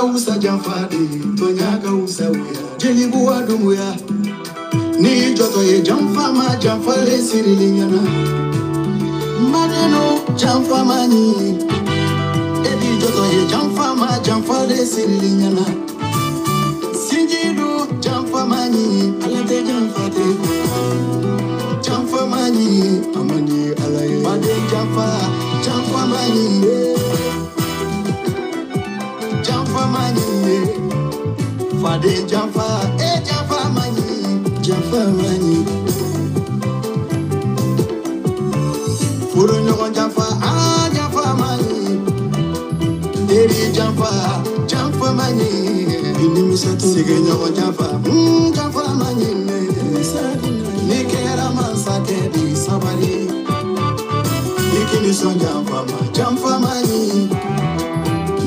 usa jamfadi, tonyaka usa uya. Jelibu adumuya. Ni joto ye jamfama jamfale sirilinyana. Madeno jamfamani. Ebi joto ye jamfama jamfale sirilinyana. Sinjidu jamfamani alate jamfate. Jamfamani amani alaye. Made jamfamani. Jamfamani. Fade jamfamani. Jamfamani. Furo nyogon jamfamani. Deri jamfamani. Inimisatu sige nyogon jamfamani. Nikera mansake di sabari. Nikini son jamfamani.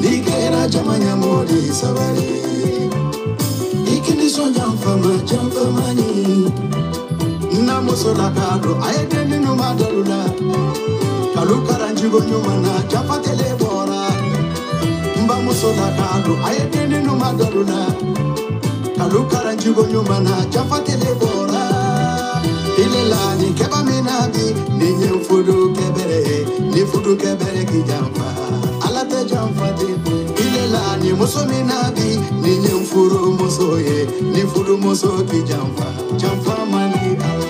Nikera jamanya modi sabari. Ikini son jamfamani. Namuso la kado ayedeni no madalula. Kalukara njigo nyumana jafatele bora. Mbamuso la kado ayedeni no madalula. Kalukara njigo nyumana jafatele bora. Ilela ni keba minabi ni nyemfudu kebere. Ni fudu kebere ki jamfa. Alate jamfa depo. Ilela ni muso minabi ni nyemfuru muso ye. Ni fudu muso ki jamfa mani ala.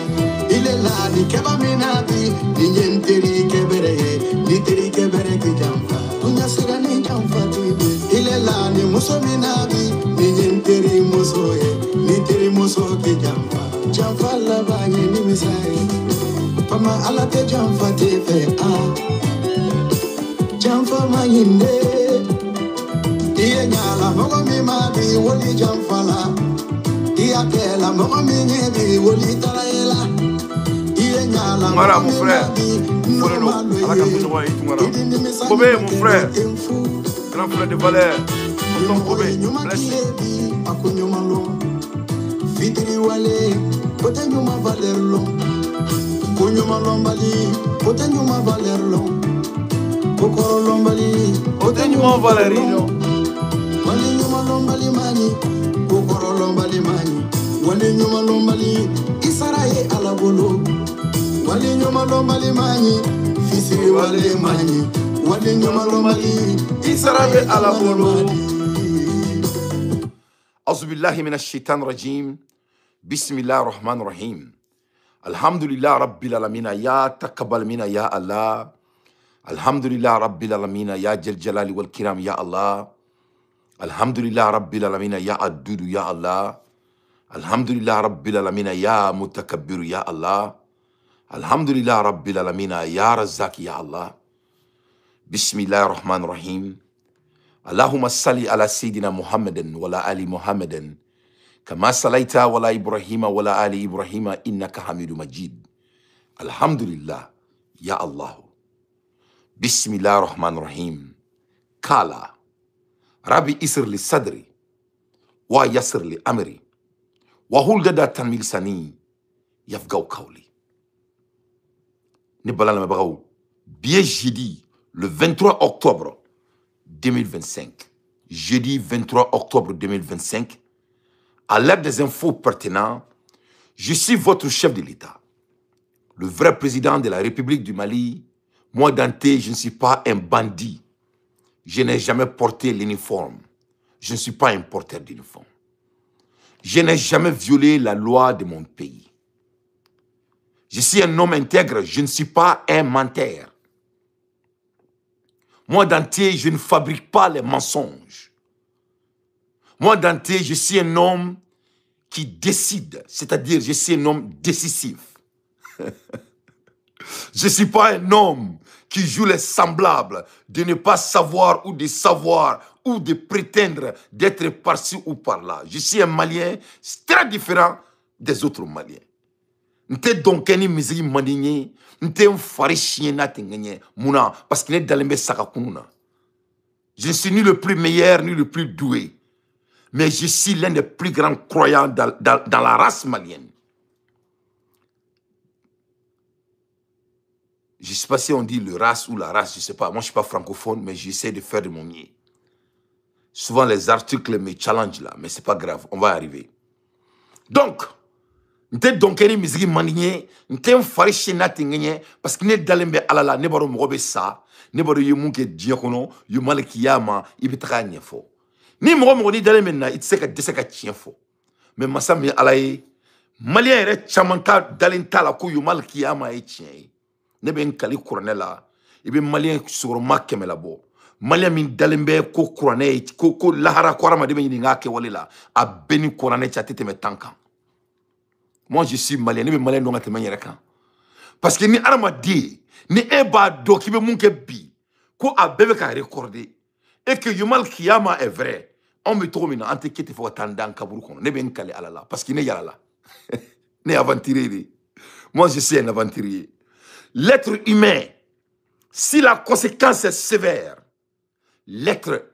Ilela ni keba minabi ni nyenteri kebere ye. Ni teri kebere ki jamfa. Unyasira ni jamfa tibe. Ilela ni muso minabi ni nyenteri muso ye. Ni teri muso ki jamfa. Jamfa la banye ni misai. Pama alate jamfa tefe Jamfa mayinde. Iye nyala mogo mi mabi woli jamfala. Iya kela mogo mi nyebi woli taraela. Iye nyala Mara mon frère. Kobe mon frère. Grand frère de valeur. Tonton Kobe. Bless. Fitri wale, pote nyuma valerlo. Kunyuma lombali, pote nyuma valerlo. Kokoro lombali, pote nyuma valerino. Wale nyuma lombali mani, kokoro lombali mani. Wale nyuma lombali, isaraye alabolo. Wale nyuma lombali mani, fisiri wale mani. Wale nyuma lombali, isaraye alabolo. Auzubillahi minash shaitan rajim. Bismillah ar-Rahman ar-Rahim. Alhamdulillah Rabbil Alamina. Ya takabbal mina ya Allah. Alhamdulillah Rabbil Alamina. Ya Jal Jalali wal Kiram ya Allah. Alhamdulillah Rabbil Alamina. Ya Addudu ya Allah. Alhamdulillah Rabbil Alamina. Ya Mutakabbiru ya Allah. Alhamdulillah Rabbil Alamina. Ya Razzaq ya Allah. Bismillah ar-Rahman ar-Rahim. Allahumma salli ala Sayyidina Muhammadin wa ala ali Muhammadin. Kama salaita wala Ibrahima wala ali Ibrahima innaka hamidu majid. Alhamdulillah ya Allah. Bismillah ar-Rahman ar-Rahim. Kala Rabbi isr li sadri wa yasr li amri wa hulgada tanmil sani yafgaw qawli. Nibalala mabagaw. Bien jeudi le 23 octobre 2025. Jeudi 23 octobre 2025. À l'heure des infos pertinentes, je suis votre chef de l'État, le vrai président de la République du Mali. Moi, Dante, je ne suis pas un bandit. Je n'ai jamais porté l'uniforme. Je ne suis pas un porteur d'uniforme. Je n'ai jamais violé la loi de mon pays. Je suis un homme intègre. Je ne suis pas un menteur. Moi, Dante, je ne fabrique pas les mensonges. Moi, Dante, je suis un homme qui décide, c'est-à-dire je suis un homme décisif. Je ne suis pas un homme qui joue les semblables, de ne pas savoir ou de savoir ou de prétendre d'être par-ci ou par-là. Je suis un Malien très différent des autres Maliens. Nte donc ni musique mandinye, nte fari chien na tengenye, mouna, parce qu'il est dans les sakakununa. Je ne suis ni le plus meilleur, ni le plus doué. Mais je suis l'un des plus grands croyants dans la race malienne. Je ne sais pas si on dit le race ou la race, je ne sais pas. Moi, je ne suis pas francophone, mais j'essaie de faire de mon mieux. Souvent, les articles me challenge là, mais c'est pas grave, on va y arriver. Donc, n'te donkeri musique manigné, n'te fari chena tingenye, parce que ne dalembe alala, ne baro mogobe sa, ne baro yemunke diakono, yumale kiyama, ibitaka nyefo. Ni mogo ni dalembe na, itse ka dese ka tienfo. Mais masami alaye, malien ere chamanka dalenta la ko yumale kiyama e tien. Ne ben kali coronela, ibe malien sur ma kemelabo. Malien min dalembe ko couronne, ko lahara korama de ben nga ke walela, a beni couronne chatete me tankan. Moi, je suis malien. Je suis malien dans le parce que ni armadi, ni eba do qui be munke bi, ko a bebe ka recorder et que yumal kiyama est vrai. On me trouve maintenant ante kete fo tandan kaburu kono. Ne ben kale alala parce que ne yalala. Ne aventurier. Moi, je suis un aventurier. L'être humain, si la conséquence est sévère, l'être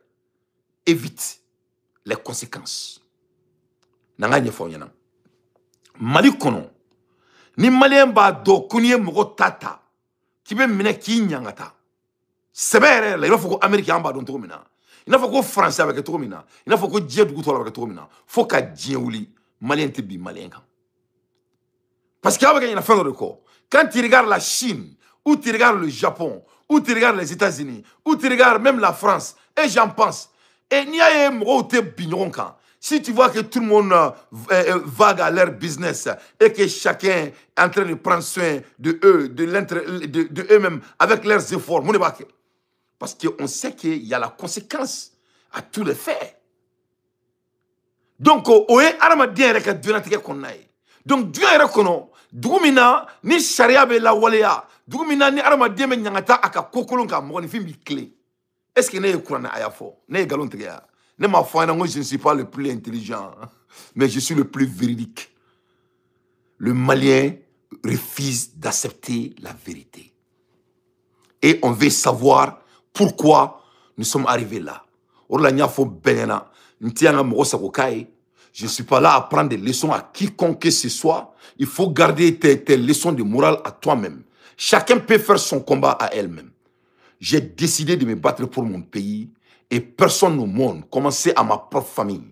évite les conséquences. Nanga fo nyana. Mali kono ni malien ba do kunye mogo tata ki be mine ki nyangata sebere la il faut que américain ba don togomina il faut que français avec togomina il faut que dieu du to avec togomina faut ka dieu wuli malien te bi malien kan parce que avec une affaire de quoi quand tu regardes la Chine ou tu regardes le Japon ou tu regardes les États-Unis ou tu regardes même la France et j'en pense et n'y a mogo te bignon kan. Si tu vois que tout le monde vague à leur business et que chacun est en train de prendre soin de eux, de eux-mêmes, avec leurs efforts, parce qu'on sait qu'il y a la conséquence à tous les faits. Donc, donc, Dieu est reconnu. Doumina, ni charia be la walea. Doumina, ni aramadien me nyangata aka kokolonka, mwani fi mi clé. Est-ce que ne kurana ayafo? Ne galon tegeya. Je ne suis pas le plus intelligent, mais je suis le plus véridique. Le Malien refuse d'accepter la vérité. Et on veut savoir pourquoi nous sommes arrivés là. Je ne suis pas là à prendre des leçons à quiconque que ce soit. Il faut garder tes leçons de morale à toi-même. Chacun peut faire son combat à elle-même. J'ai décidé de me battre pour mon pays. Et personne au monde, commencer à ma propre famille,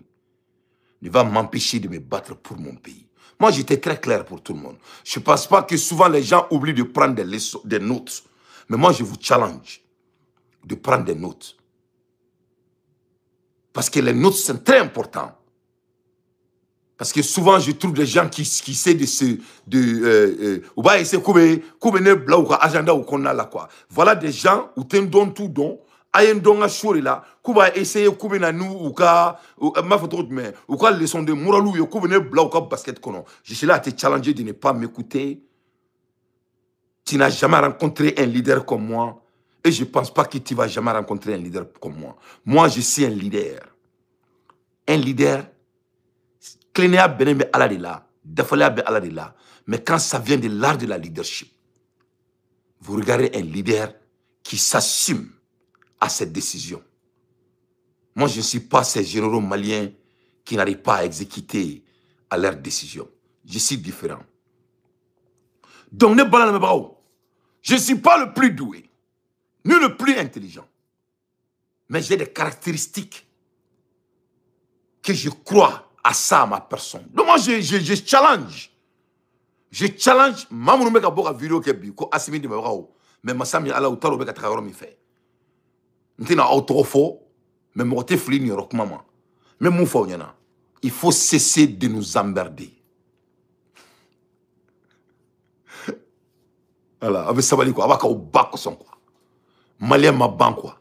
ne va m'empêcher de me battre pour mon pays. Moi, j'étais très clair pour tout le monde. Je ne pense pas que souvent les gens oublient de prendre des notes. Mais moi, je vous challenge de prendre des notes. Parce que les notes sont très importantes. Parce que souvent, je trouve des gens qui essaient de se... Voilà des gens où tu donnes tout don. Ayendonga shorila kuba essayer kubena nu uka ma photo mais uka leçon de moralu yo kubene bla uka basket kono. Je suis là à te challenger de ne pas m'écouter. Tu n'as jamais rencontré un leader comme moi et je pense pas que tu vas jamais rencontrer un leader comme moi. Moi je suis un leader. Un leader clénéa benembe ala de là, dafalia be ala de là, mais quand ça vient de l'art de la leadership. Vous regardez un leader qui s'assume à cette décision. Moi, je ne suis pas ces généraux maliens qui n'arrivent pas à exécuter à leurs décisions. Je suis différent. Donc, je ne suis pas le plus doué, ni le plus intelligent. Mais j'ai des caractéristiques que je crois à ça, à ma personne. Donc, moi, je challenge. Je challenge. Maman, je vais vidéo ko asimi de mais ma sami ala utaro beka takaro mi fait. Mais il faut cesser de nous emmerder. Voilà, avec sabali quoi, avec au bac son quoi. Malien ma ban quoi.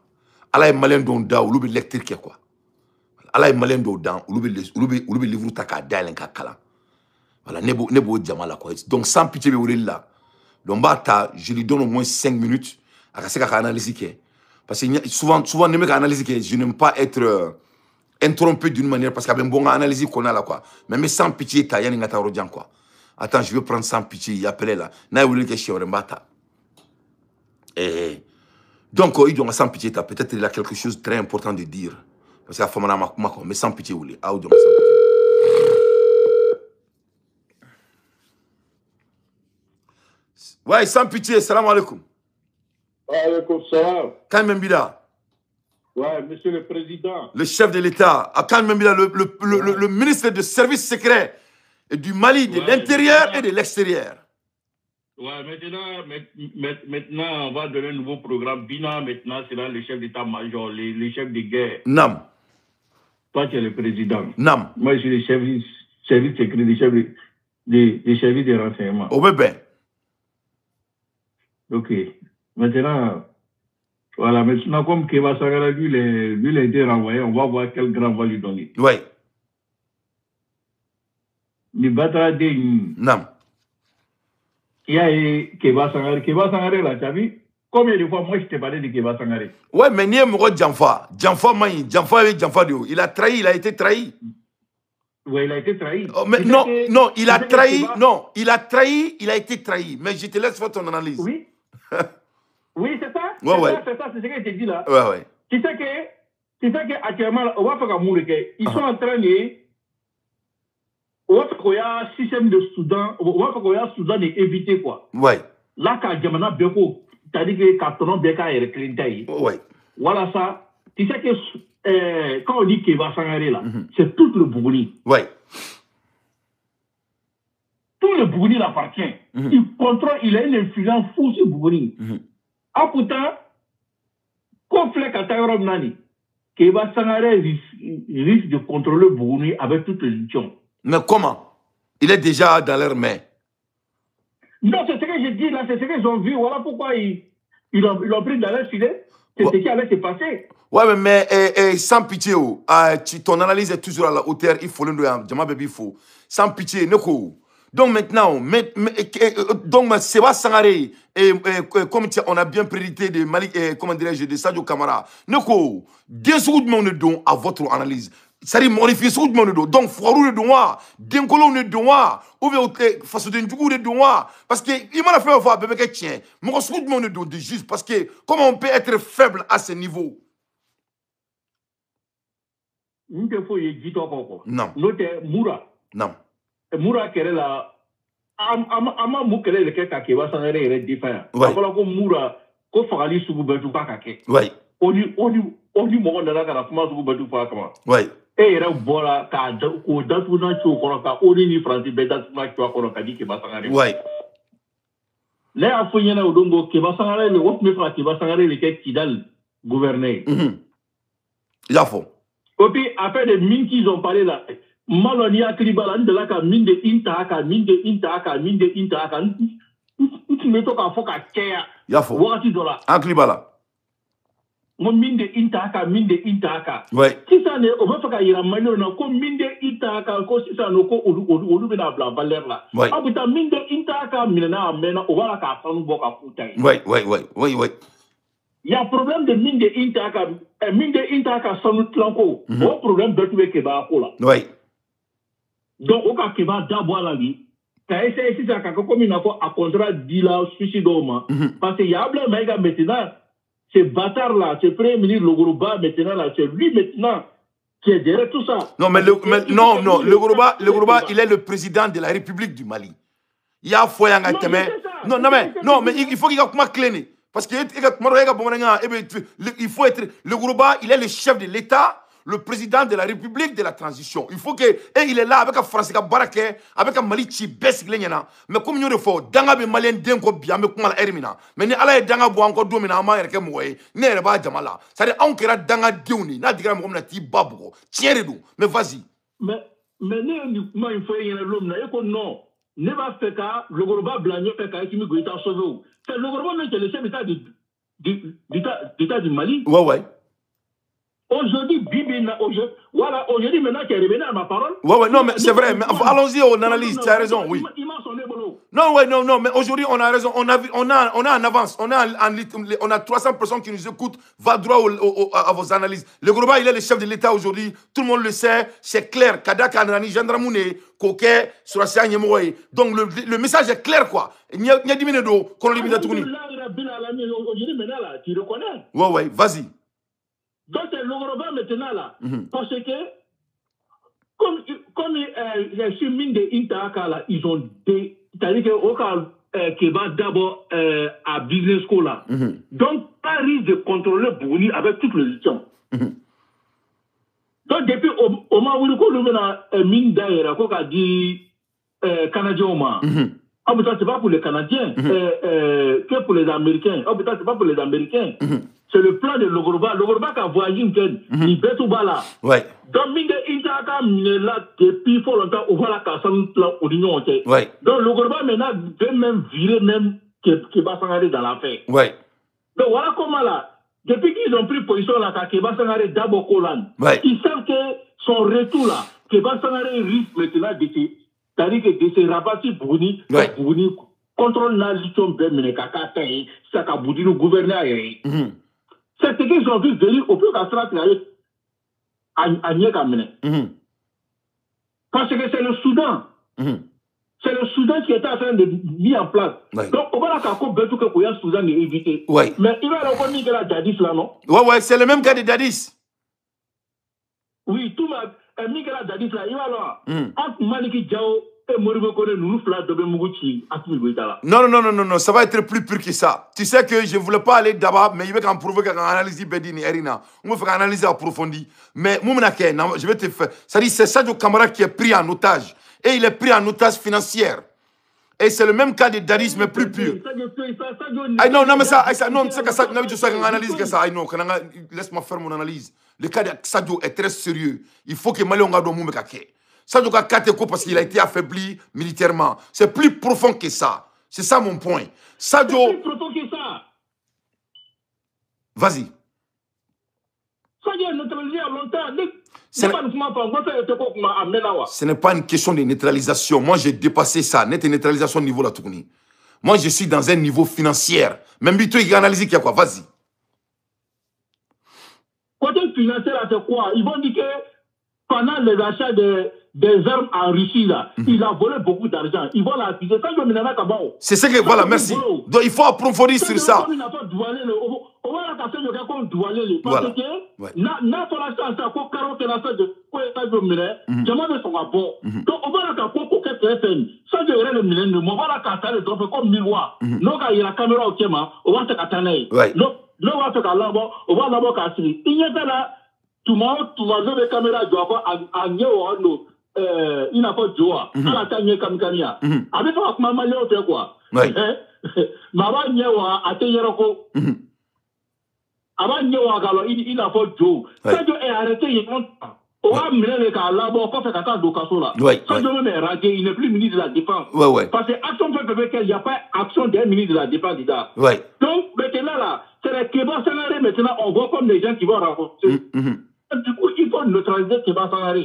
Ala est malien don da ou l'ubi électrique quoi. Ala est malien don da ou l'ubi livre taka dalen ka kala. Voilà, nebo diamala quoi. Donc sans pitié be là. Donc bata, je lui donne au moins 5 minutes à casser ka analyser. Parce que souvent, je n'aime pas être interrompu d'une manière parce qu'il y a une bonne analyse qu'on a là quoi. Mais sans pitié, il y a une quoi. Attends, je vais prendre sans pitié, il appelle là. Donc, il doit sans pitié, peut-être il a quelque chose de très important de dire. Parce que la femme n'a mais sans pitié, oui. Ouais, sans pitié, salam alaikum. Alaikum salam. Quand même, bida. Ouais, monsieur le président. Le chef de l'État, Akan Membila, le ministre de services secrets du Mali, de l'intérieur et de l'extérieur. Ouais, maintenant, on va donner un nouveau programme. Bina, maintenant, c'est là le chef d'état-major, les chefs de guerre. Nam. Toi, tu es le président. Nam. Moi, je suis le service secret, les services de renseignement. Oh, bébé. Ok. Maintenant, voilà, maintenant, comme Keba Sangara, lui, il a été renvoyé, on va voir quel grand va lui donner. Oui. Il battra des. Nam. Il y a Keba Sangare là, tu as vu? Combien de fois moi je t'ai parlé de Keba Sangare? Ouais, mais n'y a pas Djanfa. Djanfa Maï, Djanfa avec Djanfa de haut. Il a trahi, il a été trahi. Ouais, il a été trahi. Oh, mais non, non, il a trahi, non, il a trahi, il a été trahi. Mais je te laisse faire ton analyse. Oui. Oui, c'est ça. Ouais, c'est ça, c'est ce que je te dis là. Ouais, ouais. Tu sais que actuellement, on va faire un moule, ils sont en train de. On va faire un système de Soudan, on va faire un Soudan d'éviter quoi. Ouais. Là, quand Djamana Beko, c'est-à-dire que Cartonon Beka est reclinté. Ouais. Voilà ça. Tu sais que quand on dit qu'il va s'engager là, c'est tout le Bougouni. Ouais. Tout le Bougouni l'appartient. Il contrôle, il a une influence fou sur Bougouni. Ah pourtant, comme Flek à Taïrom Nani, qu'il va s'engager risque de contrôler Bougouni avec toutes les élections. Mais comment? Il est déjà dans leurs mains. Non, c'est ce que je dis là, c'est ce qu'ils ont vu. Voilà pourquoi ils l'ont pris dans leur filet. C'est ce qui allait se passer. Ouais, mais sans pitié, ton analyse est toujours à la hauteur. Il faut le dire, sans pitié, Neko. Donc maintenant, donc Seba Sangaré, comme on a bien prédité de Malik, comment dirais-je, de Sadio Kamara, Neko, deux secondes de don à votre analyse. C'est-à-dire modifier ce que je donc foirou de doigt, dénkolo de doigt, ou bien face de du de doigt, parce que il m'a fait voir bébé que tient, mon ce que je de juste parce que comment on peut être faible à ce niveau? Nous te faut y dire quoi? Non. Nous te Moura. Non. Moura kere la, ama mukele le keka qui va s'en aller différent. Ouais. Voilà comme Moura, qu'on fera les sous betou pas kake. Ouais. On dit mon de la cara comment sous betou pas comment. Ouais. Et il voilà ka ko datu na cho kono ka oni ni franci be datu na cho kono ka di ke ba sangare. Ouais. Là a fouillé na odongo ke ba sangare le wot me fra ke ba sangare le ke kidal gouverner. Yafo. Et puis après des mines qu'ils ont parlé là, Malonia Kribala de la ka mine de Intaka, mine de Intaka, mine de Intaka. Tu me toka foka kea. Yafo. Wati dola. En Kribala. Mon mine de Intaka, mine de Intaka. Ouais. Si ça n'est, on va faire qu'il y a un na ko mine de Intaka, ko si ça n'a ko ou bina bla valeur là. Ouais. Ah putain mine de Intaka, mine na amena, on va la ka fanu boka putain. Ouais, ouais, ouais, ouais, ouais. Il y a un problème de mine de Intaka sans nous tlanco. Bon problème de tout le Québec là. Ouais. Donc au cas Québec d'abord la vie. Quand essayé si ça comme il a fait à contrat dit là suicide parce qu'il y a un mec maintenant. Ce bâtard là, ce premier ministre Logoroba maintenant là, c'est lui maintenant qui est derrière tout ça. Non, mais le Gourouba, il est le président de la République du Mali. Il y a Foyanga Teme. Non, mais il faut qu'il y ait un clé. Parce qu'il faut être. Le Gourouba, il est le chef de l'État, le président de la République de la transition. Il faut que. Et il est là avec un Français, avec un Mali qui baisse. Mais comme nous le faisons, Danga be Malien Denko bien, mais comme Ermina. Mais ni ala Danga bo encore domina ama erke moye, ne reba jamala. Ça dit on kera Danga Diouni, na digra mo na ti babugo. Tiens redou, mais vas-y. Mais ne il faut y aller l'homme là, et non. Ne va faire qu'à le Gourouba blagno fait qu'à qui me goûte à sauver. C'est le Gourouba mais c'est le chef d'État du Mali. Ouais. Aujourd'hui, Bibi, aujourd'hui, maintenant qu'il est revenu à ma parole. Ouais, non, mais c'est vrai, mais allons-y, on analyse, tu as raison, oui. Il m'a sonné, Non, mais aujourd'hui, on a raison, on a en avance, on a 300 personnes qui nous écoutent, va droit à vos analyses. Le Gourouba, il est le chef de l'État aujourd'hui, tout le monde le sait, c'est clair, Kadaka, Anrani, Gendramoune, Koké, Surassia, Nyemoye. Donc, le message est clair, quoi. Il y a 10 minutes d'eau, qu'on limite à tout. Aujourd'hui, maintenant, là, tu reconnais. Ouais, vas-y. Donc, c'est le Gourouba maintenant là. Parce que, comme sur mine de Intaka là, ils ont des. C'est-à-dire qu'au cas qui va d'abord à Business School là. Donc, pas risque de contrôler Bouni avec toutes les gestions. Donc, depuis au moment où nous avons mine d'ailleurs, qu'on a dit Canadiens au moins. Ah, mais ça, c'est pas pour les Canadiens, que pour les Américains. Ah, mais ça, c'est pas pour les Américains. C'est le plan de Logorba. Logorba qui a voyagé une tête. Il fait tout bas là. Ouais. Donc, mine il a là depuis fort longtemps, on voit la casse au l'Union. Ouais. Donc, Logorba maintenant veut même virer même qui va s'en aller dans l'affaire. Ouais. Donc, voilà comment là. Depuis qu'ils ont pris position là, Keba Sangare d'abord Kolan, ils savent que son retour là, Keba Sangare risque maintenant c'est-à-dire que de se rabattre Bouni, Bouni contrôle la lithium Bemene Kaka Taï, Saka Boudi le gouverneur. C'est ce qu'ils ont vu venir au plus qu'à à Nyekamene. Parce que c'est le Soudan. C'est le Soudan qui était en train de mettre en place. Donc, on va la kako betu que pour le Soudan est évité. Mais il va reconnaître que la Dadis là, non? Ouais, c'est le même cas de Dadis. Oui, tout le monde. Miguel Dadis là, il va là. Entre Maliki Diao et Moribo Kone, nous flat de Bemouchi, à tout le là. Non, ça va être plus pur que ça. Tu sais que je ne voulais pas aller d'abord, mais il veut qu'on prouve qu'on analyse Bedini Erina. On va faire une analyse approfondie. Mais je vais te faire. C'est-à-dire, c'est Sadio Camara qui est pris en otage. Et il est pris en otage financière. Et c'est le même cas de Dadis, mais plus pur. Non, mais ça, non, c'est que ça, je sais qu'on analyse que ça. Laisse-moi faire mon analyse. Le cas de Sadio est très sérieux. Il faut que Mali Onga Domou Mekake. Sadio Kakate parce qu'il a été affaibli militairement. C'est plus profond que ça. C'est ça mon point. Sadio. C'est plus profond que ça. Vas-y. Sadio est neutralisé à longtemps. Ce n'est pas une question de neutralisation. Moi, j'ai dépassé ça. Net neutralisation niveau la tournée. Moi, je suis dans un niveau financier. Même Bito, il analyse qu'il y a quoi. Vas-y. Côté financier, c'est quoi? Ils vont dire que pendant les achats des armes en Russie, là, il a volé beaucoup d'argent. Ils vont l'accuser. C'est ce que... Voilà, merci. Donc, il faut approfondir sur ça. On va la casser le gars comme douaner. Parce que, n'a pas la chance à quoi 40 de quoi est-ce que je me demande son rapport. Donc, on va la casser pour que TFN. Ça, je verrai le millénaire. On va la casser les trophées comme miroir. Donc, il y a la caméra au Kéma. On va se casser. Donc, on va se casser. On va d'abord casser. Il y a là, tout le monde, les caméras doivent à Néo, il n'a pas de joie. À la taille, Kamikania. Avec toi, maman, il fait quoi? Maman, il y a à Teyeroko. Avant il n'a pas de joie. Sadio est arrêté, il est content. On va mener les cas là-bas, on fait qu'à Dokaso là. Sadio même est radié, il n'est plus ministre de la Défense. Parce que action fait qu'il n'y a pas action d'un ministre de la Défense. Donc, maintenant là, c'est les Kéba Sangare, maintenant, on voit comme les gens qui vont renforcer. Du coup, il faut neutraliser Kéba Sangare.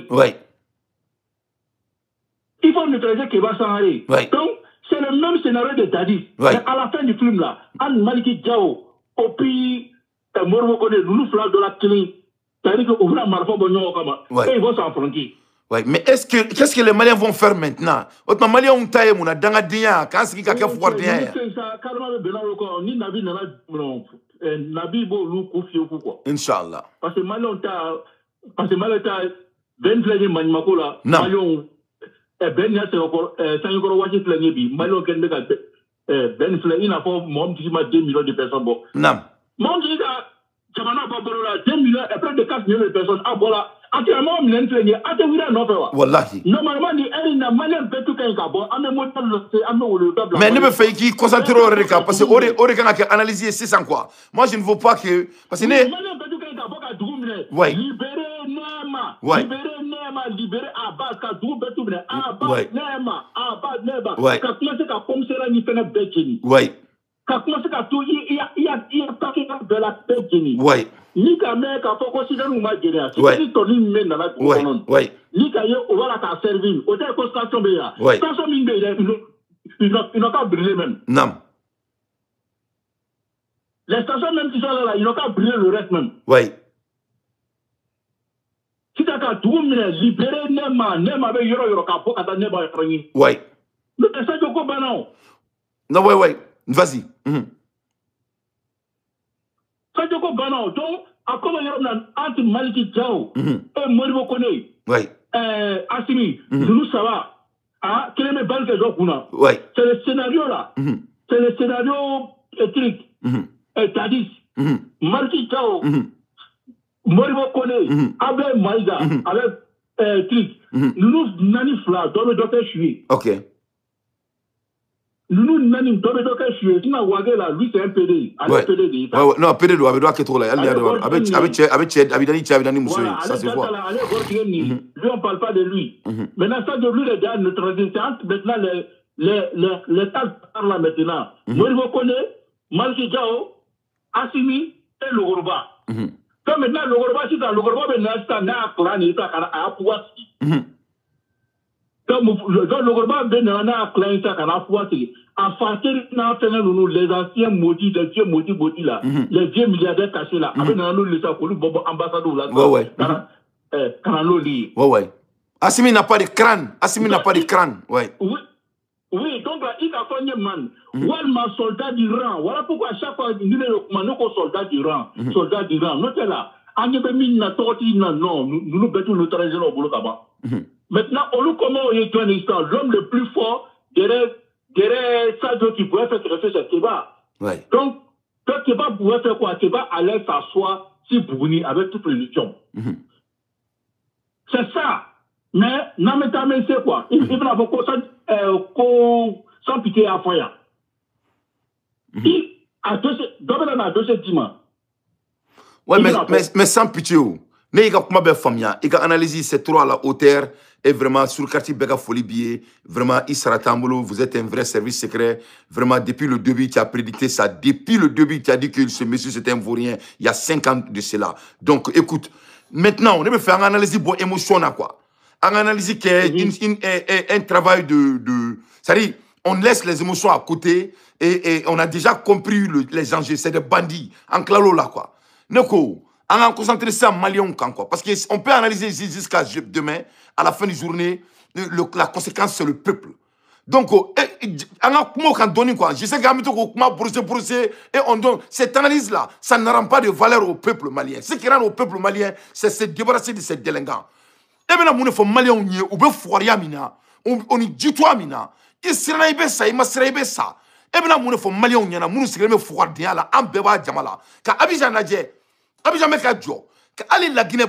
Il faut neutraliser Kéba Sangare. Donc, c'est le même scénario de Dadis. Mais à la fin du film là, Anne Maliki Diao, au pays. Nous flash de la télé. C'est-à-dire qu'on va marquer bon kama. Et ils vont s'affronter. Mais qu'est-ce que les Maliens vont faire maintenant? Autant Maliens ont taillé mon adanga dia, quand c'est qu'il y a pouvoir dia. Ça carrément benalo ko ni nabi nana nabi bo lu kofi ou quoi. Inshallah. Parce que Maliens parce que Maliens ta 23e manimako là. Maliens ben ya c'est encore 5 euros waji plein bi. Maliens kende ka ben fle il n'a pas mom qui ma 2 millions de personnes bon. Non. Mon Dieu, Jamana Baborola, 2 millions et près de 4 millions de personnes. Ah, voilà. Actuellement, on est traîné. Ah, tu vois, non, Wallahi. Normalement, il y a une manière de tout cas. Mais ne me fait qui concentre au Reka parce que Oreka a analysé c'est sans quoi. Moi, je ne veux pas que. Parce que. Libérer Nema. Libérer Nema. Libérer Abba. Kadou Betoubne. Abba Nema. Abba Nema. Quand tu as commencé à n'y faire Bekini. Quand tu as tout, il y a pas de la Bekini. Ni ka me ka fo ko sidan ma gere si ni to ni men na la ko non ni ka yo o wala ka servir o te ko station be ya station min be il n'a pas brûlé même non les stations même qui sont là ils n'ont pas brûlé le reste même si ta ka tout men libérer nema be yoro ka fo ka ta nema frani le ça de ko banon non vas-y ça de ko banon donc à comment il y a entre Maliki Diao et Moribo Kone Assimi nous ça va ah quel est le bal que j'okuna c'est le scénario là c'est le scénario électrique Tadis Maliki Diao Moribo Kone, avec Maïga, avec Trik, nous nani fla, domme docteur Chui. Ok. Nous nani domme docteur Chui. Tu n'as wagé là, lui c'est un PD. Ouais. PD. Ouais, non, PD doit avoir trop là. Avec monsieur. Voilà, Ça se voit. Lui, on parle pas de lui. Maintenant, ça de lui, les gars, notre maintenant, les tas par là maintenant. Moribo Kone, Malki Jao, Assimi et le Gourba. Comme maintenant, le Gourba, c'est dans le Gourba, maintenant, c'est un clan, il est à Pouassi. Comme le Gourba, maintenant, un clan, il est à Pouassi. À Fatir, les anciens maudits, les vieux maudits là, les vieux milliardaires cachés là, avec nous, les ambassadeurs là. Ouais. Ouais. Assimi n'a pas de crâne. Assimi n'a pas de crâne. Ouais. Oui, donc il a fait un man. Walma soldat d'Iran. Voilà pourquoi à chaque fois, nous sommes soldats d'Iran. Soldats d'Iran. Nous sommes là. Non, nous battons le terrain au boulot là-bas. Maintenant, on nous comment on est l'homme le plus fort derrière Sadio qui pouvait faire ce Kéba. Ouais. Donc, quand Kéba pouvait faire quoi? Kéba allait s'asseoir sur Bouni avec toute l'émission. C'est ça. Mais, Nametame, c'est quoi? Il va avoir sans pitié à foyer. Il a deux dimanches. Ouais, mais sans pitié. Mais il y a comment bien famille. Il y a analysé ces trois à la hauteur et vraiment sur le quartier Bega Folie vraiment Isra Tambolo, vous êtes un vrai service secret. Vraiment depuis le début tu as prédicté ça. Depuis le début tu as dit que ce monsieur c'était un vaurien. Il y a 5 ans de cela. Donc écoute, maintenant on va faire une analyse pour émotion quoi. Une analyse qui est un travail de c'est-à-dire on laisse les émotions à côté et on a déjà compris les enjeux. C'est des bandits en clalo là quoi. Neko. On va concentrer ça en Malien quoi. Parce qu'on peut analyser jusqu'à demain, à la fin de journée, la conséquence c'est le peuple. Donc, on a donné quoi. Je sais que et on donne cette analyse-là, ça ne rend pas de valeur au peuple malien. Ce qui rend au peuple malien, c'est se débarrasser de ces délinquants. Et maintenant, on est malien, on est foiria mina, on est du toi mina, il sera ça, il m'a sera ça. Et maintenant, on est malien, on est foiria là, en beba jamala. Car Abidjan Nadje, Abidjan meka jo, car Ali la Guinée,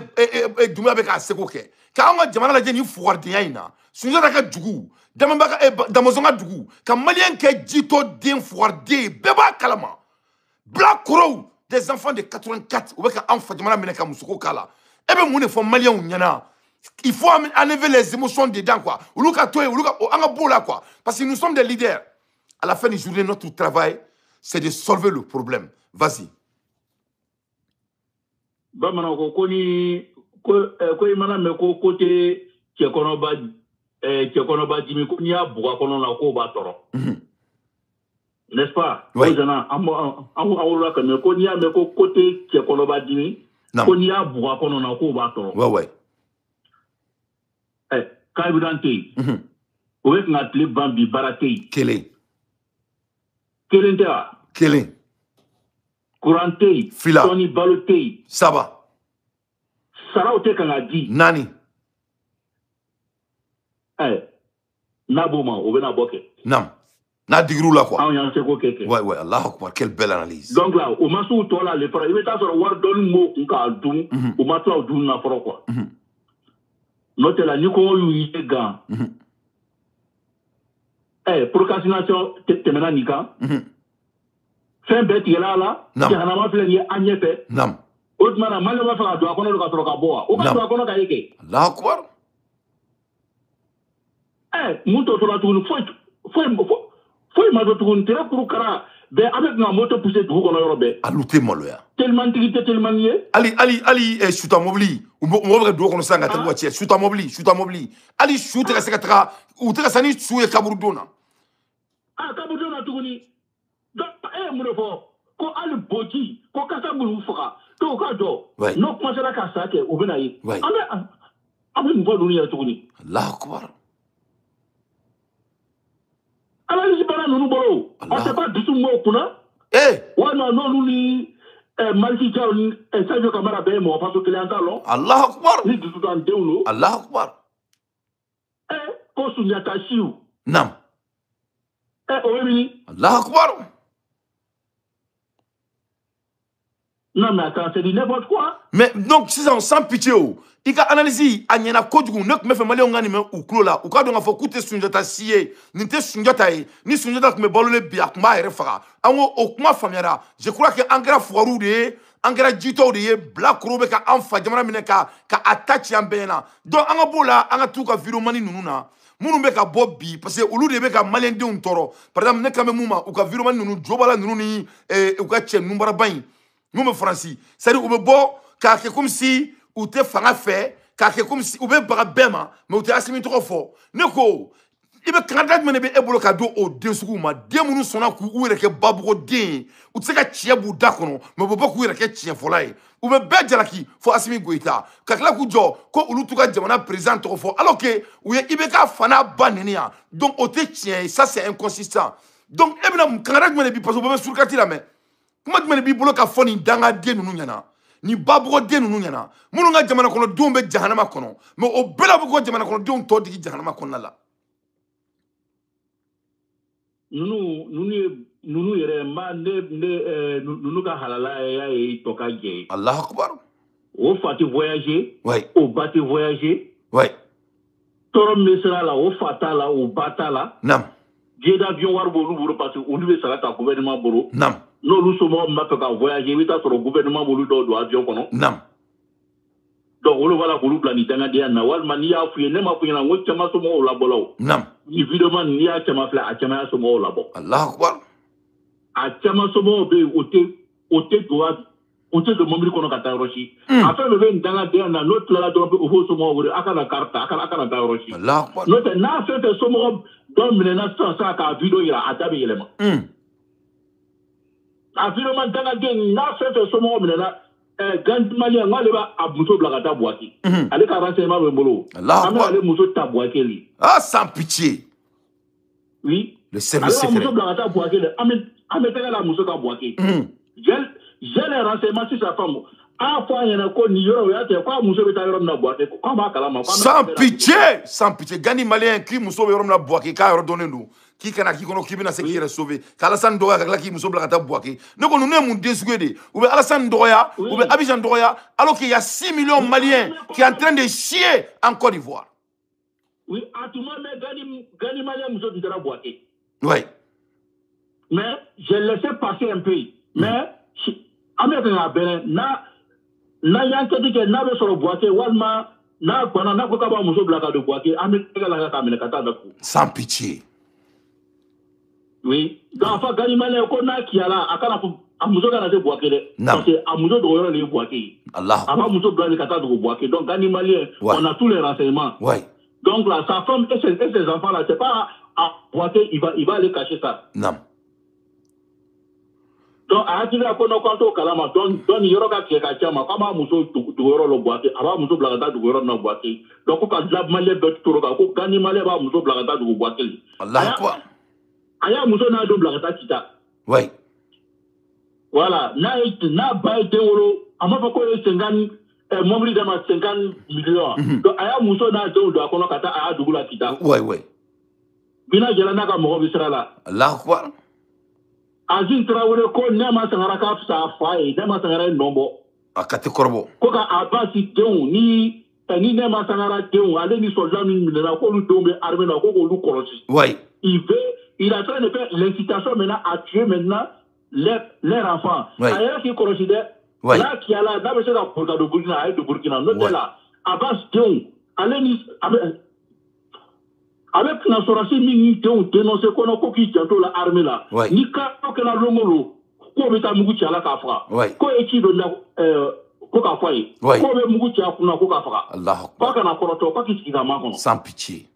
Doumia beka sekoke, car on a jamala la Guinée foiria ina, sunja ka djougou, damazonga djougou, car malien ke jito den foiria, beba kalama. Black Crow, des enfants de 84, ou beka enfant jamala meneka musoko kala. Et bien, on est malien, on y en a. Il faut enlever les émotions dedans, quoi. Quoi. Parce que nous sommes des leaders. À la fin de journée, notre travail, c'est de solver le problème. Vas-y. N'est-ce pas? Oui. Ouais. Kaibudante. Où est-ce que tu Bambi Barate? Kélé. Kélé. Courante. Fila. Tony Balote. Saba. Saraote Kanadi. Nani. Nabouma, Obena Boke. Nam. Na digrou là quoi. Ouais, Allah Akbar, quelle belle analyse. Donc là, au massou, toi là, les frères, il va t'asseoir, voir donne mot, on a doum, au massou, doum, n'a pas quoi. Note la Nico, il est gant. Procrastination, t'es maintenant Nika. Fin bête, il est là, il y a un peu de Agnès. Nam. Autrement, mal va faire la doigt, qu'on a le catrocaboa. Au massou, qu'on a gaillé. Allah Akbar. Mouto, tu vas tout, faut il m'a dit qu'on tire pour cara ben avec ma moto poussée tout qu'on a robé a lutter maloya tellement lié ali shoot mobili ou mo do ko sanga tan wati shoot mobili ali shoot ka sekatra ou te sani suye kaburdona kaburdona tuguni donc mo fo ko ali boji ko kasa bulu fuka to ka do no ko sala ka sake ou benayi abe mo do ni tuguni Allah akbar. Alors, je parle de nous, on ne sait pas du tout moi, ouais, non, nous, ni Malika, et Sergio Camara, ben, moi, parce que les gens, Allah Akbar. Ni du tout en déoulo. Allah Akbar. Ko Sunyata Chiou. Nam. Oyemi. Allah Akbar. Non, mais attends, c'est du n'importe quoi. Mais donc, si on sans pitié, il y a analyse, il y a un code du ne fait mal on gagne ou clos là, ou quand on a fait écouter Sunjata sié, ni te Sunjata ni Sunjata que me balole bien, que ma refara. Au kuma famira, je crois que Angra Foirou de, Angra Jito de, Black Robe ka Anfa, Jamana Mineka, ka attache en bena. Donc, Angabola, Angatuka Viromani Nuna. Munu be ka bɔ bi parce que olu de be ka maliyɛndenw tɔrɔ par exemple ne kan bɛ mun ma u ka viremani ninnu jobala ninnu ni u ka cɛ nunbaraba in mun bɛ faransi c'est à dire u bɛ bɔ k'a kɛ comme si u tɛ fanga fɛ k'a kɛ comme si u bɛ baga bɛɛ ma mais u tɛ Asimi tɔgɔ fɔ ne ko i bɛ kangada jumɛn de bɛ e bolo ka di o den suguw ma den minnu sɔnna k'u yɛrɛ kɛ babɔgɔden ye u tɛ se ka tiɲɛ b'u da kɔnɔ mais u bɛ bɔ k'u yɛrɛ kɛ tiɲɛfɔla ye u bɛ bɛɛ jalaki fo Asimi Goyita ka tila k'u jɔ ko olu t'u ka jamana président tɔgɔ fɔ alors que u ye IBK fana ba nɛni yan donc o tɛ tiɲɛ ye ça c'est inconsistant donc e bɛna kangada jumɛn de bi parce que u bɛ surukati lamɛn kuma jumɛn de b'i bolo ka fɔ nin dangaden ninnu ɲɛna ni babɔgɔden ninnu ɲɛna minnu ka jamana kɔnɔdenw bɛ jahanama kɔnɔ mais o bɛɛ la bɛ ko jamana kɔnɔdenw tɔ digi jahanama kɔnɔna la. Nunu yɛrɛ ma nunu ka halala y'a ye tɔ ka jɛ ye. Allahu akbar. O fa tɛ voyager. Ouais. O ba tɛ voyager. Ouais. Tɔɔrɔ min bɛ sira la o fa t'a la o ba t'a la. Naam. Billet d'avion wari b'olu bolo parce que olu bɛ sara ta gouvernement bolo. Naam. N'olu somɔgɔw ma fɛ ka voyager i bɛ taa sɔrɔ gouvernement b'olu dɔw don avion kɔnɔ. Naam. Donc olu b'a la k'olu bila nin dangadenya na walima n'i y'a f'u ye ne m'a f'u ɲɛna n ko caman somɔgɔw labɔla o. Naam. Ni vidéo n'i y'a caman filɛ a caman y'a somɔgɔw labɔ. Allahu akbar. A caman somɔgɔw bɛ yen o tɛ don mobili kɔnɔ ka taa yɔrɔ si. A fɛn bɛɛ bɛ nin dangadenya na n'o tilala dɔrɔn u b'o somɔgɔw wele a kana carte ta a kana taa yɔrɔ si. Allahu akbar. N'o tɛ n'a fɛn fɛn somɔgɔ dɔ minɛna sisan k'a vidéo yira a da bɛ yɛlɛma. A vidéo dangaden n'a fɛn fɛn somɔgɔ minɛna Gandi malien ngale ba a muso bila ka taa Bouaké. Ale ka renseignement bɛ n bolo. An bɛ ale muso ta Bouaké li. Ah, sans pitié. Oui. Le service secret. Ale muso bila ka taa Bouaké li. An bɛ tɛgɛ la muso ka Bouaké. J'ai les renseignements sur sa femme. A fɔ a ɲɛna ko nin yɔrɔ o y'a kɛ k'a muso bɛ taa yɔrɔ min na Bouaké k'an b'a kalama. Sans pitié, sans pitié. Gandi malien k'i muso bɛ yɔrɔ min na Bouaké k'a yɔrɔ dɔnnen don. K'i kana k'i kɔnɔ k'i bɛna se k'i yɛrɛ sauver k'Alassane dɔgɔya ka tila k'i muso bila ka taa Bouaké ne ko ninnu ye mun den sugu ye de u bɛ Alassane dɔgɔya u bɛ Abidjan dɔgɔya alors qu'il y a 6 millions de Maliens qui est en train de chier en Côte d'Ivoire. Oui, à tout moment Gandi malien muso tun taara Bouaké. Oui. Mais j'ai laissé passer un peu. Mais an bɛ fɛ ka bɛnɛ n'a y'an kɛ kɛ n'a bɛ sɔrɔ Bouaké walima n'a banna n'a ko k'a b'a muso bila ka don Bouaké an bɛ tɛgɛ la k'a minɛ ka taa datugu. Sans pitié. Oui, donc fa Gandi malien ko n'a kiyala a kana fɔ a muso kana se Bouaké dɛ. Parce que a muso dogoyɔrɔ de ye Bouaké ye. Allah. A b'a muso bila ka taa dogo Bouaké. Donc Gandi malien, on a tous les renseignements. Oui. Donc là, sa femme et ses enfants là, c'est pas à Bouaké, il va aller cacher ça. Non. Donc a hakili la ko n'o kanto kalama donc yɔrɔ ka tigɛ ka ca ma k'a b'a muso dogoyɔrɔ la Bouaké a b'a muso bila ka taa dogoyɔrɔ na Bouaké. Donc ko ka dilan malien bɛɛ tɔɔrɔ kan ko Gandi malien b'a muso bila ka taa dogo Bouaké. Allah quoi. A y'a muso n'a don bila ka taa Kita. Oui. Voilà, n'a ba ye den wolo a m'a fɔ ko ye 50 mobili d'a ma 50 millions. Donc a y'a muso n'a denw don a kɔnɔ ka taa a y'a dugu la Kita. Oui, oui. Bina jɛla n'a ka mɔgɔ bɛ sira la. Allah quoi. Azin Traoré ko Nema Sangara ka fisa a fa ye Nema Sangara ye nɔ bɔ. A ka te kɔrɔbɔ. Ko ka Abasi denw ni Nema Sangara denw ale ni soldat min minɛna k'olu denw bɛ armée na ko k'olu kɔlɔsi. Oui. Il a train de faire l'incitation maintenant à tuer maintenant leurs enfants. Oui. A yɛrɛ k'i kɔlɔsi dɛ. Oui. N'a kiyala n'a bɛ se ka Burkina don Burkina a ye don Burkina n'o tɛ la Abasi denw ale ni avec la sortie min denw dénoncé ko k'i janto la armée la. Oui. Ni ka kɛla longolo ko bɛ taa mugu ci a la k'a faga. Oui. Ko ye ci dɔ da ko k'a fɔ a ye. Oui. Ko bɛ mugu ci a kunna ko k'a faga. Allah K'a kana kɔrɔtɔ k'a k'i sigi ka ma kɔnɔ. Sans pitié.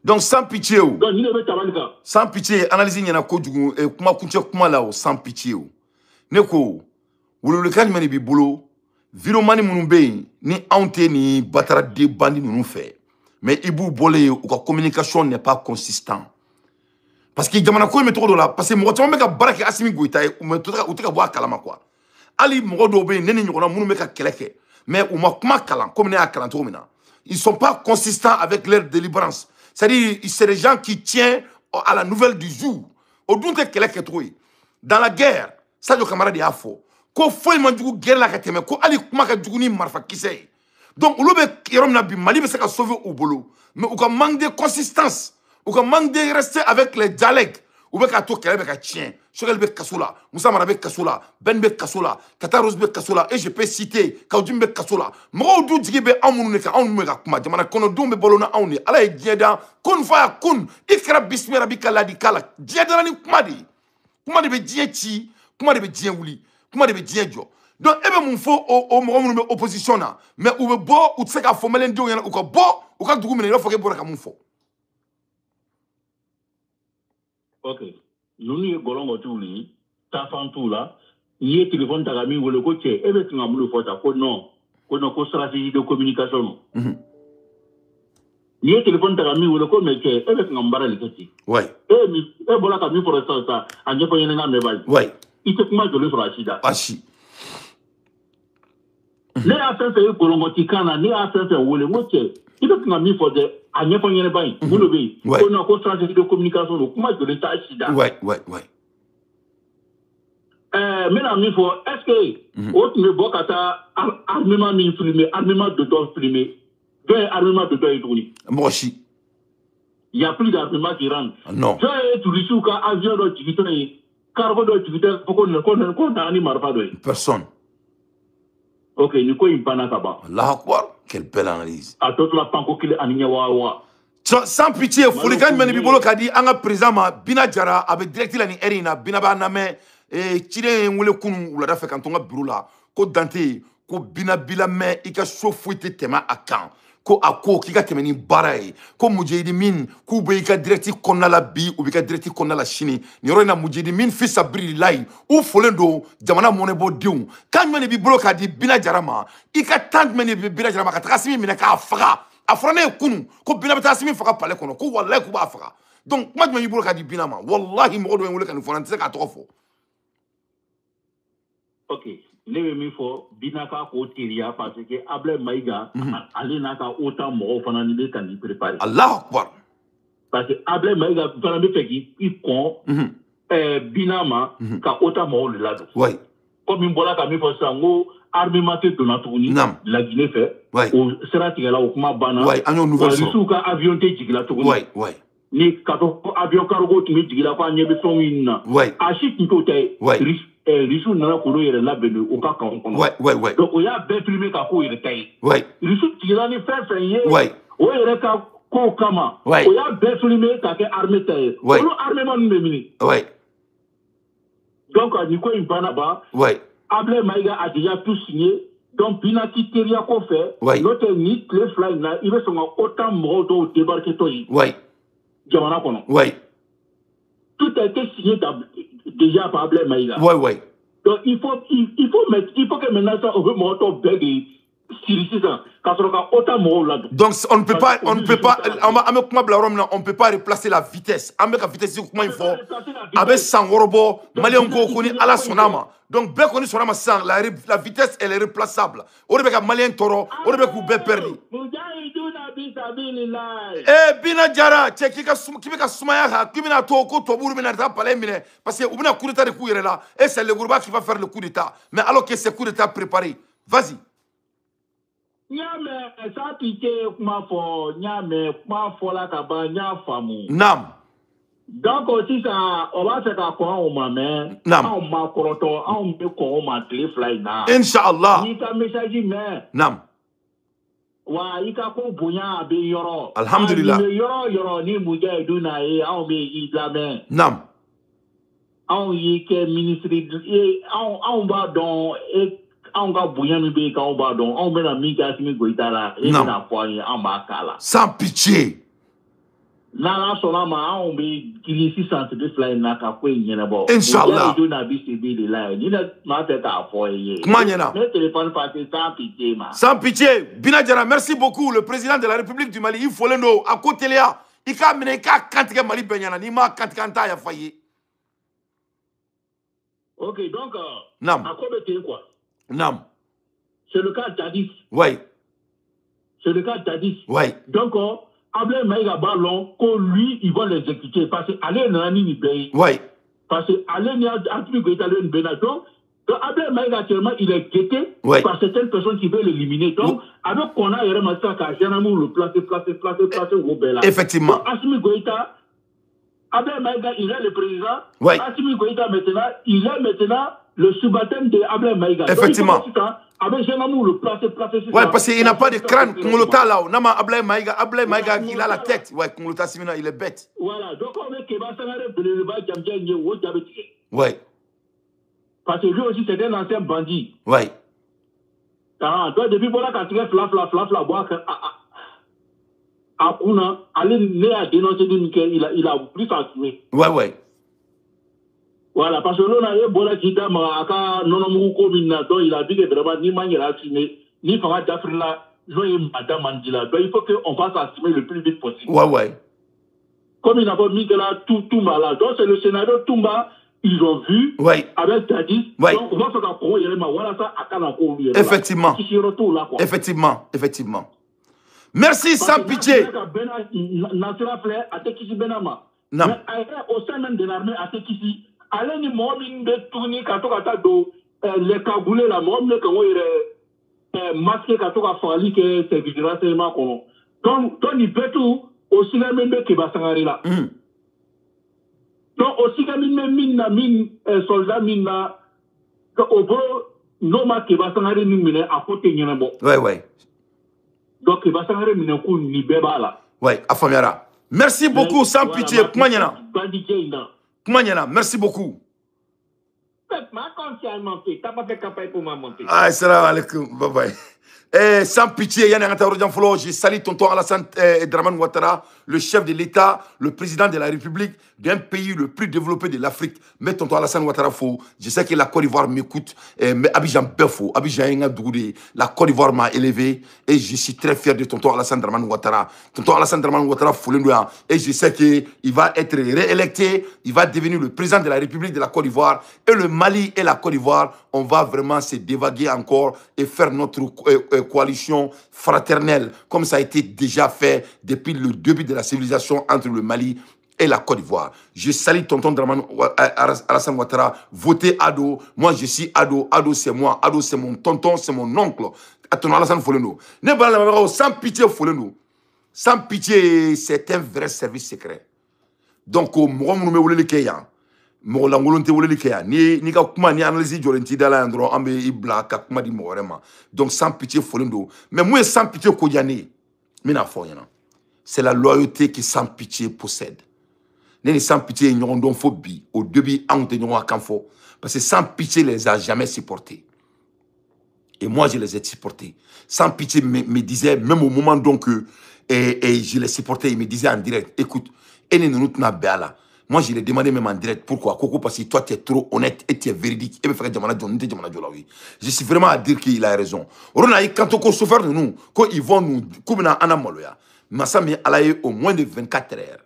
Donc sans pitié ou. Donc ni ne bɛ tabali kan. Sans pitié analyse ɲɛna kojugu kuma kuncɛ kuma la o sans pitié o. Ne ko wululukan jumɛn de b'i bolo viromani minnu bɛ yen ni anw tɛ ni bataraden bandi ninnu fɛ mais i b'u bɔlen ye u ka communication n'est pas consistant parce que jamana ko in bɛ cogo dɔ la parce que mɔgɔ caman bɛ ka baara kɛ Asimi Goyita ye u tɛ ka bɔ a kalama quoi hali mɔgɔ dɔw bɛ yen ne ni ɲɔgɔnna minnu bɛ ka kɛlɛ kɛ mais u ma kuma kalan comme ne y'a kalan cogo min na ils sont pas consistants avec leur délivrance c'est-à-dire c'est des gens qui tiennent à la nouvelle du jour o dun tɛ kɛlɛ kɛcogo ye Dans la guerre, Sadio Camara de y'a fɔ ko foyi man jugu guerre la ka tɛmɛ ko hali kuma ka jugu ni marifa kisɛ ye. Donc olu bɛ yɔrɔ min na bi Mali bɛ se ka sauver u bolo mais u ka manque de consistance, u ka manque de rester avec les dialogues, u bɛ ka to kɛlɛ bɛ ka tiɲɛ. Choguel bɛ kaso la, Moussa Mara bɛ kaso la, Ben bɛ kaso la, Tata Rose bɛ kaso la, et je peux citer Kaoudim bɛ kaso la. Mɔgɔw du jigi bɛ anw minnu de kan, anw minnu bɛ ka kuma, jamana kɔnɔdenw bɛ balo na anw de. Ala ye diɲɛ da kun faya kun, i kɛra bisimi rabbika ladi kala. Diɲɛ dara ni kuma de ye. Kuma de bɛ diɲɛ ci, kuma de bɛ diɲɛ wuli, kuma de bɛ diɲɛ jɔ. Donc e bɛ mun fɔ o mɔgɔ minnu bɛ opposition na, mais u bɛ bɔ u tɛ se k'a fɔ maliyɛndenw ɲɛna u ka bɔ u ka dugu minɛ i b'a fɔ k'e bɔra ka mun fɔ. Ok, ninnu ye gɔlɔngɔtiw de ye, taafan t'u la. N'i ye téléphone ta ka min wele ko cɛ e bɛ sin ka mun de fɔ ta ko non ko stratégie de communication non. N'i ye téléphone ta ka min wele ko mais cɛ e bɛ sin ka mun baara de kɛ ten. Ouais. E bɔra ka min fɔ sisan a ɲɛfɔ ɲɛna n ka mɛn bani. Ouais. I tɛ kuma jɔlen sɔrɔ a si da. A si. Ne y'a fɛn fɛn ye gɔlɔngɔti kan na ne y'a fɛn fɛn wele n ko cɛ i bɛ sin ka min fɔ dɛ a ɲɛfɔ ɲɛna bani. Mun de bɛ yen. Ko non ko stratégie de communication don kuma jɔlen t'a si da. Ouais. N bɛna min fɔ est ce que o tun bɛ bɔ ka taa armement min filmer armement de dɔ filmer jɔn ye armement de dɔ ye tuguni. Mɔgɔ si. Il y a plus d'armement qui rentre. Non. Jɔn ye turisiw ka avion dɔ jigitɔ ye cargo dɔ jigitɔ ko nana ni marifa dɔ ye. Personne. Ok, ni ko in banna ka ban. Allahu Akbar. Quelle belle analyse. A tɔ tora panko kelen ani ɲɛ waa. Sans pitié, folikan jumɛn de b'i bolo k'a di an ka président ma Bina Jara a bɛ direct la ni heure in na Bina b'a lamɛn ciden ye n wele kunun wulada fɛ ka n to n ka bureau la ko Dante ko Bina b'i lamɛn i ka so foyi tɛ tɛmɛ a kan ko a ko k'i ka tɛmɛ ni baara ye ko Mujahideen k'u bɛ i ka direct kɔnɔna la bi u b'i ka direct kɔnɔna la sini nin yɔrɔ in na Mujahideen fi sabililayi u folen don jamana mɔnɛbɔdenw kan jumɛn de b'i bolo k'a di Bina Jara ma i ka temps jumɛn de bɛ Bina Jara ma ka taga Asimi minɛ k'a faga a fɔra ne ye kunun ko Bina bɛ taa Asimi faga palais kɔnɔ ko walayi k'u b'a faga donc kuma jumɛn b'i bolo k'a di Bina ma walahi mɔgɔ dɔ ye n wele ka nin fɔ n tɛ se k'a tɔgɔ fɔ. Ok, ne bɛ min fɔ Bina k'a k'o teriya parce que Ablaye Maïga ale n'a ka OTAN mɔgɔw fana ni bɛ ka n'i préparer. Allahu Akbar. Parce que Ablaye Maïga fana bɛ fɛ k'i kɔn Bina ma ka OTAN mɔgɔw de ladon. Oui. Comme n bɔra ka min fɔ sisan n ko armement tɛ donna tuguni Laginɛ fɛ o sira tigɛla o kuma banna an y'o nouvelle sɔrɔ Rusiw ka avion tɛ jigila tuguni ni ka fɔ ko avion cargo tun bɛ jigila ko a ɲɛ bɛ fɛnw min na a si tun t'o ta ye Rusiw nana k'olu yɛrɛ labɛn u ka camp kɔnɔ donc o y'a bɛɛ filmer ka k'o yɛrɛ ta ye Rusiw jigila ni fɛn fɛn ye o yɛrɛ ka kow kama o y'a bɛɛ filmer ka kɛ armée ta ye olu armement ninnu bɛ mini donc nin ko in banna ban Ablaye Maïga a déjà tout signé donc Bina ti teriya ko fɛ n'o tɛ ni tile fila in na i bɛ sɔn ka OTAN mɔgɔw dɔw débarquer tɔ ye jamana kɔnɔ tout a été signé déjà par Ablaye Maïga donc il faut que maintenant ça o bɛ mɔgɔ tɔw bɛɛ de siri sisan ka sɔrɔ ka OTAN mɔgɔw ladon. Donc on ne peut pas an bɛ kuma bila yɔrɔ min na on ne peut pas replacer la vitesse an bɛ ka vitesse kuma in fɔ a bɛ san wɔɔrɔ bɔ maliyɛnw ko ni Ala sɔnna a ma donc bɛɛ kɔni sɔnna a ma sisan la vitesse elle est replaçable o de bɛ ka maliyɛn tɔɔrɔ o de bɛ k'u bɛɛ perdre. Bina Jara cɛ k'i bɛ ka sumaya kan k'i bɛna to ko tubabuw bɛna taa palais minɛ parce que u bɛna coup d'état de k'u yɛrɛ la et c'est le Gourouba qui va faire le coup d'état mais alors que c'est coup d'état préparé vas-y. Nyame sa pike kuma fɔ nyame kuma fɔla ka ban nya faamu. Naam. Donc sisan o b'a fɛ ka kɔn anw ma mɛ anw ma kɔrɔtɔ anw bɛ kɔn o ma tile fila in na. Inshallah. N'i ka message mɛn. Naam. Wa i ka ko bonya a bɛ yɔrɔ. Alhamdulillah. Yɔrɔ yɔrɔ ni Mujahideen na ye anw bɛ i lamɛn. Naam. Anw y'i kɛ ministre ye anw b'a dɔn anw ka bonya min bɛ yen k'anw b'a dɔn anw bɛna min kɛ Asimi Goyita la e bɛna fɔ an ye anw b'a k'a la. Sans pitié. N'Ala sɔnna ma anw bɛ girin sisan tile fila in na ka ko in ɲɛnabɔ. Inshallah. Mujahideen na bi sebi de la ye ni ne tun b'a fɛ k'a fɔ e ye. Kuma ɲɛna. Ne téléphone passé sans pitié ma. Sans pitié Bina Jara merci beaucoup le président de la République du Mali i folen don a ko teliya i k'a minɛ i k'a kantigɛ Mali bɛɛ ɲɛna n'i m'a kantigɛ an t'a yafa i ye. Ok donc. Naam. A ko bɛ ten quoi. Naam. C'est le cas d'Adis. Oui. C'est le cas d'Adis. Oui. Donc, Ablaye Maïga Ballon, que lui, ils vont l'exécuter parce qu'aller dans la ligne. Oui. Parce que Alain Assimi Goïta le Bena. Donc Ablaye Maïga actuellement, il est guetté par certaines personnes qui veulent l'éliminer. Donc, avec qu'on a remarqué qu'à Janamou le placer au Bela. Effectivement. Assimi Goïta, Ablaye Maïga, il est le président. Assimi Goïta maintenant, il est maintenant le subalterne de Ablaye Maïga. Effectivement. Donc, avec Janamou le placer. Ouais, parce qu'il n'a pas de crâne. Kongolota là, Nama Ablaye Maïga, il a la tête. Ouais, Kongolota Simina, il est bête. Voilà, donc on est Keba Sangare, Beleba, Djamdjen, Yewo, Djabeti. Ouais. Parce que lui aussi, c'est un ancien bandit. Oui. Donc, depuis voilà, quand tu es fla, boire, à Kuna, aller à dénoncer il a plus à tuer. Oui. Voilà, parce que là, on a eu Bola Kita, donc il a dit que vraiment, ni man, il a assumé, ni Fara Dafrila, Madame Mandila. Donc, il faut qu'on fasse assumer le plus vite possible. Oui. Comme il n'a pas mis que là, Toumba là. Donc, c'est le scénario Toumba. Ils ont vu avec Tadis. Donc, on va faire un pro, voilà ça à Kanako. Effectivement. Effectivement. Merci sans pitié. Nasira Fleur a Tekisi Benama. Mais au sein même de l'armée à Tekisi, allez ni Mohamed de tourner Katoka do les Kagoulés, la Mohamed qui est masqué Katoka Fali, qui est service de renseignement. Donc, il peut tout aussi même que Bassangari là. Donc, aussi, quand mine, soldat, mine, au bro, non, ma qui va s'en aller, mine, à côté, il y en a bon. Oui. Donc, il va s'en aller, mine, coup, ni béba là. Oui, Afamiara. Merci beaucoup, sans pitié. Kumanyana. Merci beaucoup. Ma conscience montée. T'as pas fait campagne pour ma montée. Salam alaikum. Bye bye. Sans pitié, je salue tonton Alassane Dramane Ouattara, le chef de l'État, le président de la République d'un pays le plus développé de l'Afrique. Mais tonton Alassane Ouattara, je sais que la Côte d'Ivoire m'écoute, mais Abidjan Befo, Abidjan Doudé, la Côte d'Ivoire m'a élevé et je suis très fier de tonton Alassane Dramane Ouattara. Tonton Alassane Dramane Ouattara, et je sais qu'il va être réélecté, il va devenir le président de la République de la Côte d'Ivoire. Et le Mali et la Côte d'Ivoire, on va vraiment se dévaguer encore et faire notre coalition fraternelle, comme ça a été déjà fait depuis le début de la civilisation entre le Mali et la Côte d'Ivoire. Je salue tonton Dramane Alassane Ouattara. Votez Ado. Moi, je suis Ado. Ado, c'est moi. Ado, c'est mon tonton, c'est mon oncle. Tonton Alassane Foleno. Sans pitié, Foleno. Sans pitié, c'est un vrai service secret. Donc, moi, je me suis mɔgɔ lankolon tɛ weleli kɛ yan ni ka kuma ni analyse jɔlen t'i da la yan dɔrɔn an bɛ i bila ka kuma di mɔgɔ wɛrɛ ma donc sans pitié folen don mais mun ye sans pitié ko diya ne ye n bɛna fɔ ɲɛna c'est la loyauté qui sans pitié possède ne ni sans pitié ye ɲɔgɔn dɔn fo bi au début an tɛ ɲɔgɔn kan fɔ parce que sans pitié les a jamais supportés et moi je les ai supportés sans pitié me disait même au moment donc et je les supportais il me disait en direct écoute et ni ninnu tɛna bɛn a la. Moi, je l'ai demandé même en direct. Pourquoi? Parce que toi, tu es trop honnête et tu es véridique. Je suis vraiment à dire qu'il a raison. Quand on souffre de nous, quand ils vont nous... Comme on a maloya. Massami alaye au moins de 24 heures.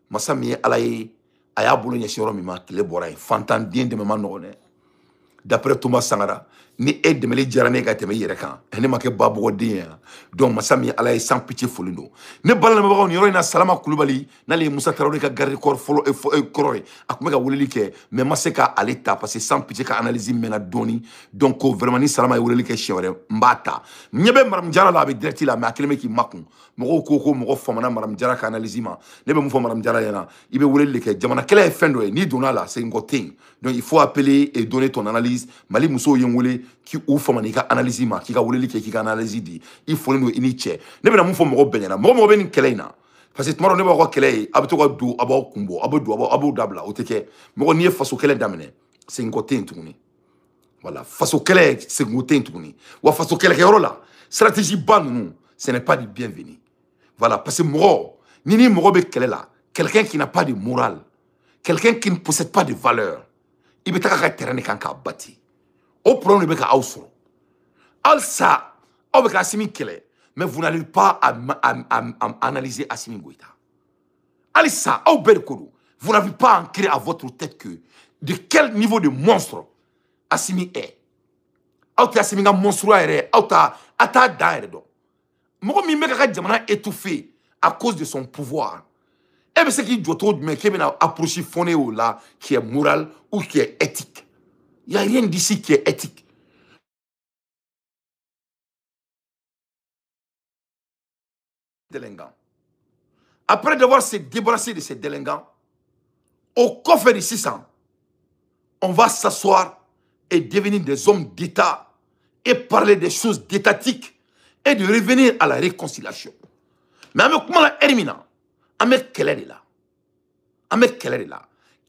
Massami alaye aya boulogne sur Mima qui les boraille. Fantan bien de maman non. D'après Thomas Sangara, ni aide de me dire à négativer Yereka. Elle n'est pas que Babou Dia. Donc, Massami alaye sans pitié folindo. Ne balne ma on yoro na salama kulubali na le Moussa Traoré ka garder corps follow et croy akumeka wuleli ke mais maseka à l'état parce que sans pitié ka analyse mena doni donc vraiment ni salama wuleli ke chewre mbata nyebe maram jara la be direct la mais akeleme ki makun mo ko mo famana maram jara ka analyse ma ne be mu fo maram jara yana ibe wuleli ke jamana kele e fendo ni dona la c'est une thing donc il faut appeler et donner ton analyse mali muso yengule ki ou famani ka analyse ma ki ka wuleli ke ki ka analyse di il faut no ini che ne be na mu fo mo benyana mo be ni keleina parce que tomorrow ne ba ko kele abto ko do aba kumbo abo dabla o teke mo ni faso kele damene c'est une thing tuni voilà faso kele c'est une thing tuni wa faso kele ke rola stratégie ban nous ce n'est pas du bienvenu voilà parce que mo ni mo be kele là quelqu'un qui n'a pas de morale quelqu'un qui ne possède pas de valeur il peut ka terrain kan ka bâti au problème be ka ausro al ça au be ka simi kele. Mais vous n'allez pas à analyser Assimi Goïta. Alissa, vous n'avez pas ancré à votre tête que de quel niveau de monstre Assimi est. Assimi est monstrueux, étouffé à cause de son pouvoir. Eh bien, c'est qui doit trop mais qui est approché fondé là, qui est moral ou qui est éthique. Il n'y a rien d'ici qui est éthique. Délinquants. Après devoir se débarrasser de ces délinquants, au coffre de 600, on va s'asseoir et devenir des hommes d'État et parler des choses d'étatiques et de revenir à la réconciliation. Mais avec comment la Hermina, avec quelle est là? Avec quelle est là?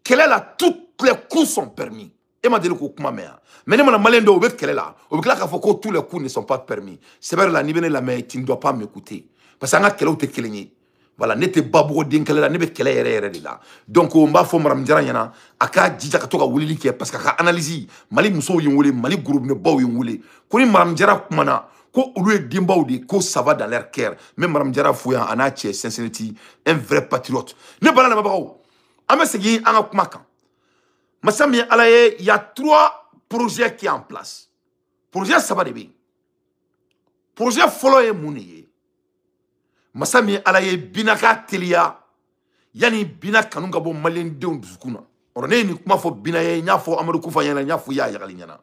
Quelle est là? Toutes les coups sont permis. Et m'a dit le coup, comment mais maintenant, on a malin de quelle est là? Au là, que tous les coups ne sont pas permis. C'est vrai, la niveau la mais tu ne dois pas m'écouter. Parce que quelle est quelle est voilà, n'était pas beaucoup d'inclé, n'était quelle est là. Donc, on va faire Maram Djaranyana, Aka Djaka Wili, parce qu'à analyse, Mali Mousso Yunguli, Mali groupe ne Bao Yunguli. Koni Maram Djara Kumana, ko Ulu Dimbaudi, ko ça va dans l'air cœur. Même Maram Djara Fouya, Anache, sincérité, un vrai patriote. Ne pas la Mabao. Amesegi, Anga Kumaka. Massami Alaye, il y a 3 projets qui sont en place. Projet Sabadebi. Projet Follow et Mouniye. Masami alaye binaka telia yani bina kanunga bo malien deun dusukuna orone ni kuma fo bina ye nya fo amadu kufa yana nya fo ya yagali nyana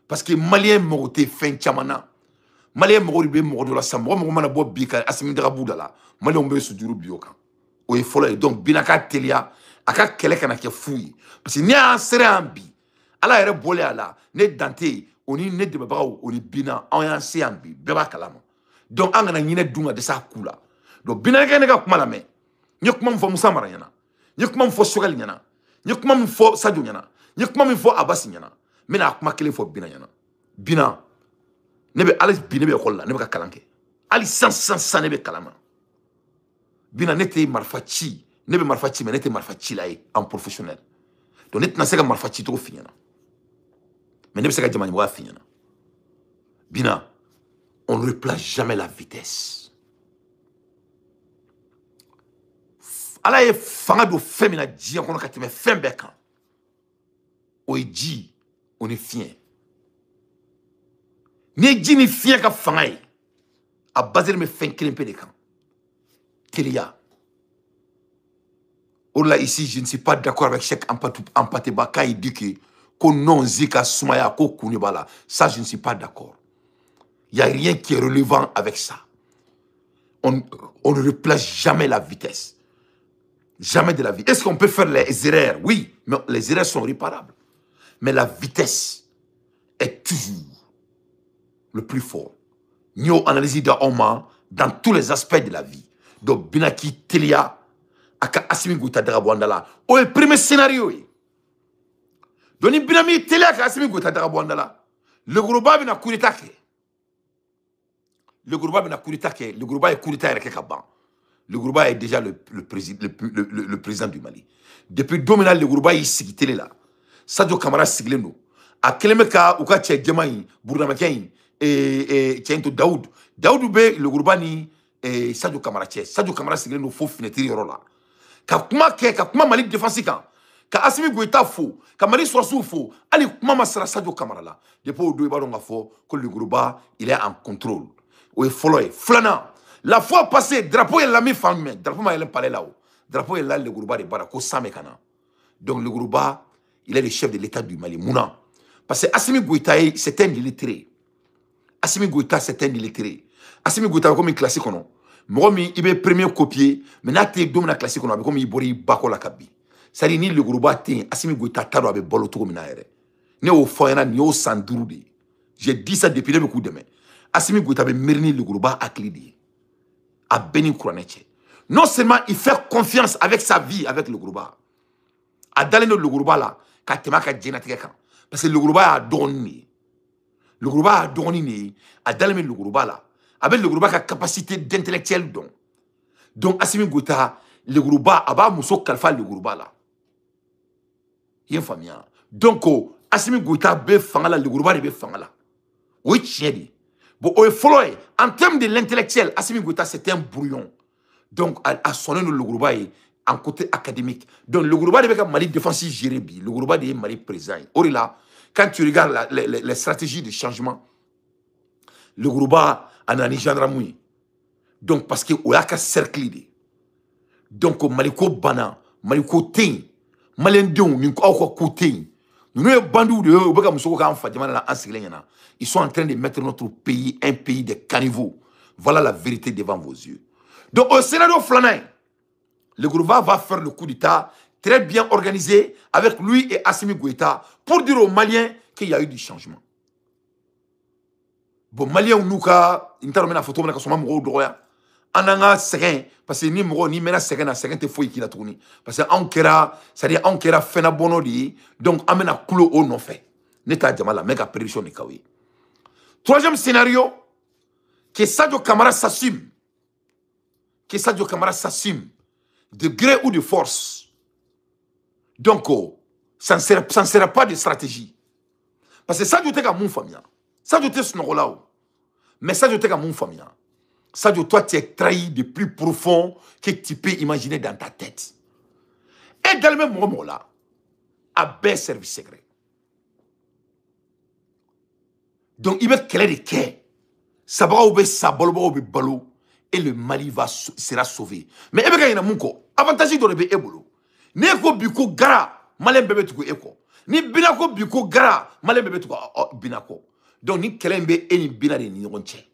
parce que malien mogote fin chamana malien mogori be mogodo la sam mogo mana bo bika asimi daga budala malien be sujuru bioka o e folo donc binaka telia aka kele kana ke fuyi parce que ni a sere ambi ala ere bolé ala ne dante oni ne de babaw oni bina on ya se ambi beba kalama. Donc, on a une dunga de sa coula. Donc, binaka nega kuma la me. Nyokuma mfo Moussa Maranyana. Nyokuma mfo Sogal nyana. Nyokuma mfo Sadio nyana. Nyokuma mfo Abassi nyana. Mena akuma kele mfo bina nyana. Bina. Nebe alis bina be kolla. Nebe ka kalanke. Ali sans nebe kalama. Bina nete marfachi. Nebe marfachi mais nete marfachi là en professionnel. Donc, nete nasega marfachi to finyana. Mais nebe sega jamani wa finyana. Bina. On ne replace jamais la vitesse. Ala ye fanga do femina dia kono katime fembe kan. O ji on est fien. Ni ji ni fien ka fanga yi. A baser me fen klimpe de kan. Telia. Or là ici je ne suis pas d'accord avec Cheikh Ampateba quand il dit que non zika sumaya ko kunibala. Ça je ne suis pas d'accord. Il n'y a rien qui est relevant avec ça. On ne replace jamais la vitesse. Jamais de la vie. Est-ce qu'on peut faire les erreurs? Oui, mais les erreurs sont réparables. Mais la vitesse est toujours le plus fort. Nous analysons dans tous les aspects de la vie. Donc, Binaki Telia, Aka Asimi Gouta Darabouandala. Oh, le premier scénario. Donc, Binami Telia, Aka Asimi Gouta Darabouandala. Le groupe Bina Kouritake. Le groupe est Kourita et Kekaban. Le groupe est déjà le président du Mali. Depuis 2 minutes, le groupe est ici, là. Sadio Kamara Siglendo. A Kelemeka, Ouka Tché Djemaï, Bourdamaken, et Tiento Daoud. Daoud Be, le groupe ni Sadio Kamara Tché. Sadio Kamara Siglendo, faut finir là. Kakuma Mali défensika. Ka Asimi Goïta faux. Ka Mali Soissou faux. Allez, Kuma Sara Sadio Kamara là. Depuis au 2 ballons à faux, que le groupe il est en contrôle. Oui, follow. Flana. La fois passée, drapeau est la mi famille. Drapeau m'a parlé là-haut. Drapeau est là, le Gourouba de Barako Samekana. Donc le Gourouba, il est le chef de l'État du Mali. Mouna. Parce que Assimi Goïta, c'est un illettré. Assimi Goïta, c'est un illettré. Assimi Goïta, comme un classique, non. Moi, il est premier copié. Mais là, tu es dans la classique, non. Comme il bori bako la kabi. C'est-à-dire, ni le Gourouba, Assimi Goïta, taro avec boloto comme naere. Ni au foyana, ni au sandourdi. J'ai dit ça depuis le coup de main. Assimi Goïta be merni le groupe à Klidi. À Beni Kouranetche. Non seulement il fait confiance avec sa vie, avec le groupe. À Daleno le groupe là, Katemaka Djenatika. Parce que le groupe a donné. Le groupe a donné. À Daleno le groupe là. Avec le groupe a capacité d'intellectuel don. Donc Assimi Goïta, le groupe a bas Mousso Kalfa le groupe là. Yen famille. Donc Assimi Goïta be fangala le groupe be fangala. Oui, tiens dit. Bon, en termes de l'intellectuel, Assimi Goïta, c'était un brouillon. Donc, à sonner le groupe en côté académique. Donc, le groupe de Mali défensif géré, le groupe de Mali présent. Or là, quand tu regardes les stratégies de changement, le groupe a un gendarmerie. Donc, parce qu'il y a qu'un cercle. Donc maliko bana maliko tein malien don ni ko ko kotein nous ne bandou de o baka musoko kan fa jamana la ansiglenya ils sont en train de mettre notre pays un pays de caniveaux. Voilà la vérité devant vos yeux. Donc au scénario flanay le Gourouba va faire le coup d'état très bien organisé avec lui et Assimi Goïta pour dire aux Maliens qu'il y a eu du changement. Bon, Maliens nous ka intermena photo na kasoma mo droya ananga segen parce que ni mo ni mena segen na segen te foi ki la tourni parce que ankera c'est-à-dire ankera fena bonodi donc amena kulo o non fait neta jamala mega prédiction ni kawi. Troisième scénario que Sadio Camara s'assume de gré ou de force. Donc, ça ne sera pas de stratégie. Parce que Sadio Teka mon famille. Sadio Teka snorolao. Mais Sadio Teka mon famille. Sadio, toi, tu es trahi de plus profond que tu peux imaginer dans ta tête. Et dans le même moment-là, à bel service secret. Donc, il va créer des quais. Sabara ou sabolo ou balo. Et le Mali sera sauvé. Mais il y a un avantage de l'ébé ebolo. Neko biko gara, malin bébé tuko eko. Ni binako biko gara, malin bébé tuko binako. Donc ni kelembe et ni binade ni ronche.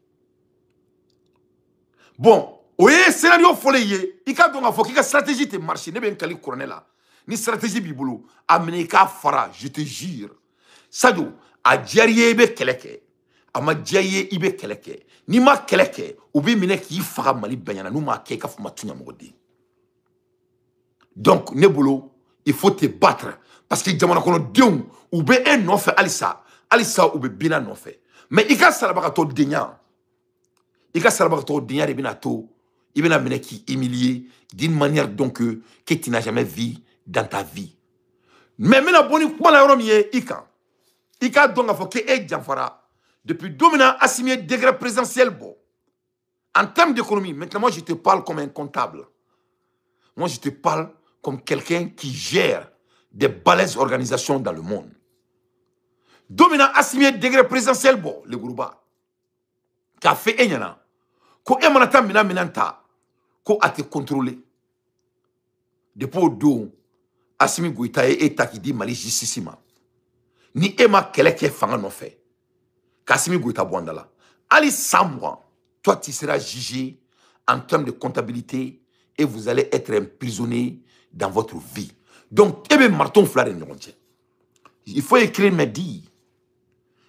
Bon, oye scénario foleye, ika donga fo kika stratégie te marché, ne ben kali colonel là. Ni stratégie bibolo, ameneka fara, je te jure. Sado, a diariye ibe keleke. Ama diariye ibe keleke. Ni ma keleke, ubi mine ki fara mali benyana, nou ma keka fuma tunya modi. Donc, Nebolo, il faut te battre. Parce que jamana kono dion, oube un non fait alissa oube bina non fait. Mais ika salabakato denya. Ika salabakato denya de binato, ibena mine ki humilié d'une manière donc que tu n'as jamais vu dans ta vie. Mais mena boni kuma la yoromie ika. Ika donc a faut que e jamfara depuis dominant assigné degré présidentiel bon. En termes d'économie, maintenant moi je te parle comme un comptable. Moi je te parle comme quelqu'un qui gère des balèzes organisations dans le monde. Dominant assigné degré présidentiel bon, le Gourouba. Qu'a fait Enyana. Ko emanata minanta. Ko a te contrôlé. Depuis au dos, Assimi Goïta et qui dit Mali justissima. Ni ema keleke fanga non fait. Assimi Goïta Bouandala. Ali 100 mois, toi tu seras jugé en termes de comptabilité et vous allez être emprisonné dans votre vie. Donc, il faut écrire mes dire.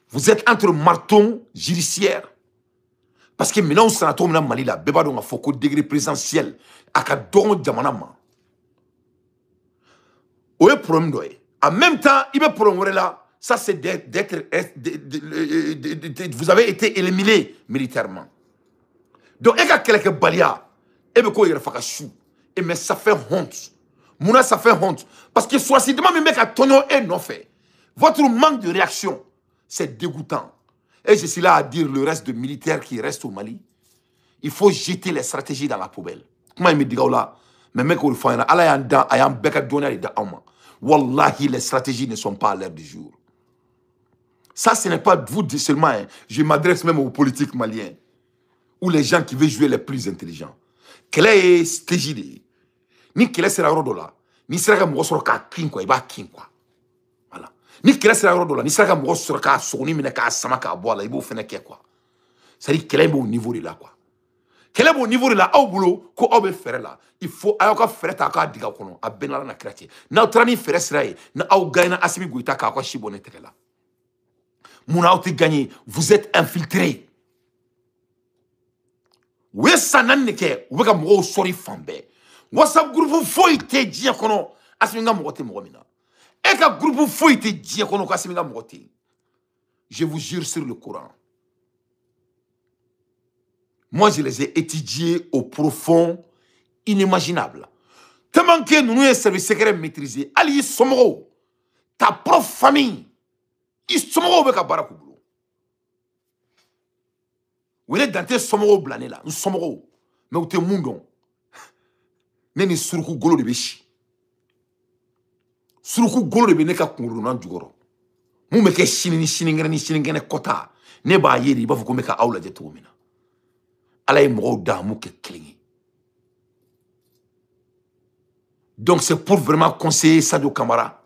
Vous êtes entre marton judiciaire. Parce que maintenant, on s'en a Mali là, béba donc a foko degré présidentiel, à kadon diamanama. Où est le problème d'où? En même temps, il va prolonger là, ça c'est d'être, vous avez été éliminé militairement. Donc, il y a quelques balia, et bien quoi il y a fait chou, et mais ça fait honte. Mouna, ça fait honte. Parce que soit si demain, mes mecs à tonneau et non fait. Votre manque de réaction, c'est dégoûtant. Et je suis là à dire le reste de militaires qui restent au Mali. Il faut jeter les stratégies dans la poubelle. Comment il me dit là? Mais mecs, il faut Wallahi, les stratégies ne sont pas à l'heure du jour. Ça, ce n'est pas vous seulement. Hein. Je m'adresse même aux politiques maliens. Ou les gens qui veulent jouer les plus intelligents. Quelle est stratégie? Ni kele sera rodo la ni sera ka mo soro ka kin quoi iba kin quoi voilà ni kele sera rodo la ni sera ka mo soro ka soni mine ka sama ka bo la ibo fene ke quoi ça dit kele bo niveau de là quoi kele bo niveau de là au boulot ko obe faire là il faut ayoka faire ta ka diga kono a benala na krati na trani faire sera na au gaina Assimi Goïta ka ko shibone tekela muna outi gagner vous êtes infiltrés we sanan neke we ka mo sori fambe WhatsApp groupe foi te dia kono Assimi Ngote mogomina. Et ka groupe foi te dia kono Assimi Ngote. Je vous jure sur le Coran. Moi je les ai étudiés au profond, inimaginable. Tellement que nous avons un service secret maîtrisé. Ali somro, ta propre famille, ils somro beka barakubulo. Vous êtes dans tes somro blané là, nous somro, mais vous êtes mundon. Neni suruku golo de beshi. Suruku golo de be neka kunguru nan jugoro. Mu meke shiningene kota. Ne ba yeri ba fuko meka aula je to mina. Ala e mo da mu ke klingi. Donc c'est pour vraiment conseiller Sadio Camara.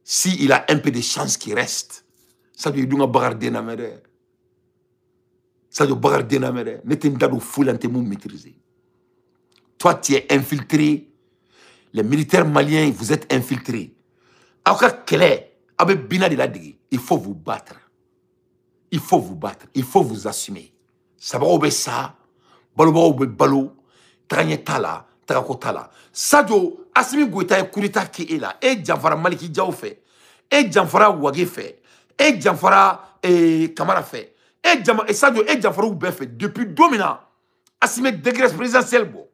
S'il a un peu de chance qu'il reste. Sadio Idunga Bagarde Namere. Sadio Bagarde Namere. N'était pas fou l'antémou maîtrisé. Toi, tu es infiltré. Les militaires maliens, vous êtes infiltrés. Il faut vous battre. Il faut vous battre. Il faut vous assumer. Sabarobe ça. Balobarobe balo. Tranyetala. Tarakotala. Sadio, Assimi Goïta et Kourita qui est là. Et Djanfara Maliki Diaw fait. Et Djanfara Ouagé fait. Et Djanfara Kamara fait. Et Sadio et Djanfara Oubé fait. Depuis 2 minutes, Assimi dégresse présidentielle. Bon.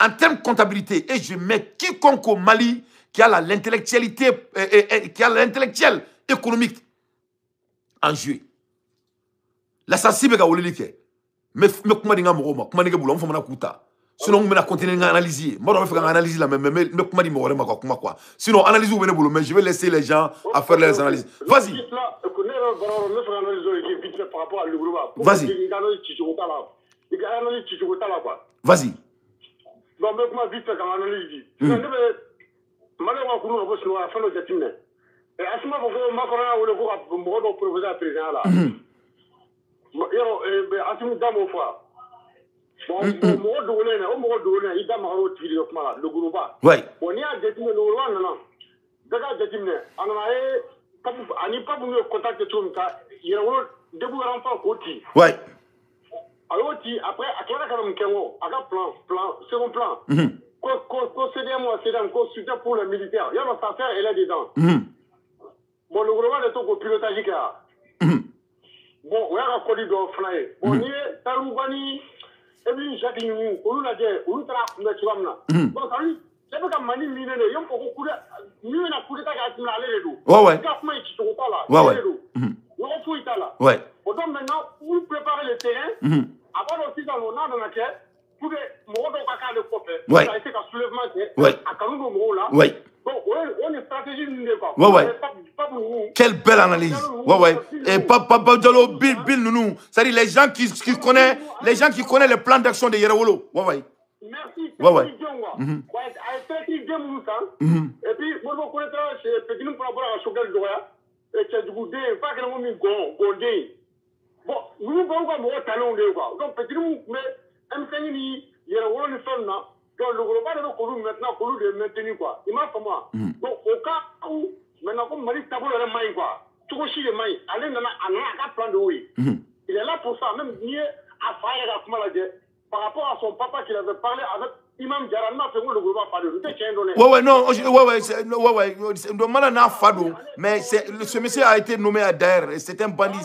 En termes de comptabilité, et je mets quiconque au Mali qui a l'intellectualité, qui a l'intellectuel économique en jeu. L'assassin est gaulé. Mais comment dire comment dire boulot, on fait kuta. Sinon on va continuer à analyser. Moi on va faire analyse là, mais comment dire quoi. Sinon analyse ou boulot, mais je vais laisser les gens à faire les analyses. Vas-y. Vas-y. Vas-y. Non, mais comment vite fait quand analyse. Malheureusement, on va faire nos études. Et à ce moment, Macron a voulu voir professeur président là. À ce moment, mon frère. Bon, mon doué, il a marre au tir le groupe. Oui. On y a des études, non. D'accord, des études. On a pas voulu contacter tout le monde. Il y a un début de l'enfant côté. Oui. Alors, après, à quoi plan, second plan. Considère pour les militaires. Il y a notre affaire, elle est dedans. Bon, le gouvernement est au pilotage. Bon, on a un corridor fly. Bon, il y a Taroubani, et puis Jacques Nimou, on l'a dit, on l'a dit, bon, ça lui, c'est pas comme Mani Mine, il y a un peu de coup de. Nous, on a coup de taille à aller les deux. Ouais. Ouais. Donc maintenant, vous préparez le terrain. Avant aussi dans le nord de la terre, pour que mon de copain, ça a été un soulèvement à Kanougo là. Oui. Donc, on est stratégie de quoi. Ouais. Quelle belle analyse. Ouais. Et Papa Diallo, Bill Nounou. C'est-à-dire les gens qui connaissent les plans d'action de Yerawolo. Ouais. Merci. Ouais. Et puis, moi, je connais c'est petit nous pour avoir un chocolat de Doya. Et c'est du coup, pas que nous mis gondé. Bon, nous avons un talon de quoi. Donc, petit nous, mais M5, il y a un rôle de femme là. Donc, le global de Colou maintenant, Colou de maintenir quoi. Il m'a fait moi. Donc, au cas où, maintenant, comme Marie Tabou le maï quoi. Tout aussi le maï, allez, on a un plan de oui. Il est là pour ça, même mieux à faire à Kumalade. Par rapport à son papa qui avait parlé avec Imam Djarama, c'est le global pas de lui. Ouais. Malana Fado. Mais ce monsieur a été nommé à Daer. C'est un bandit.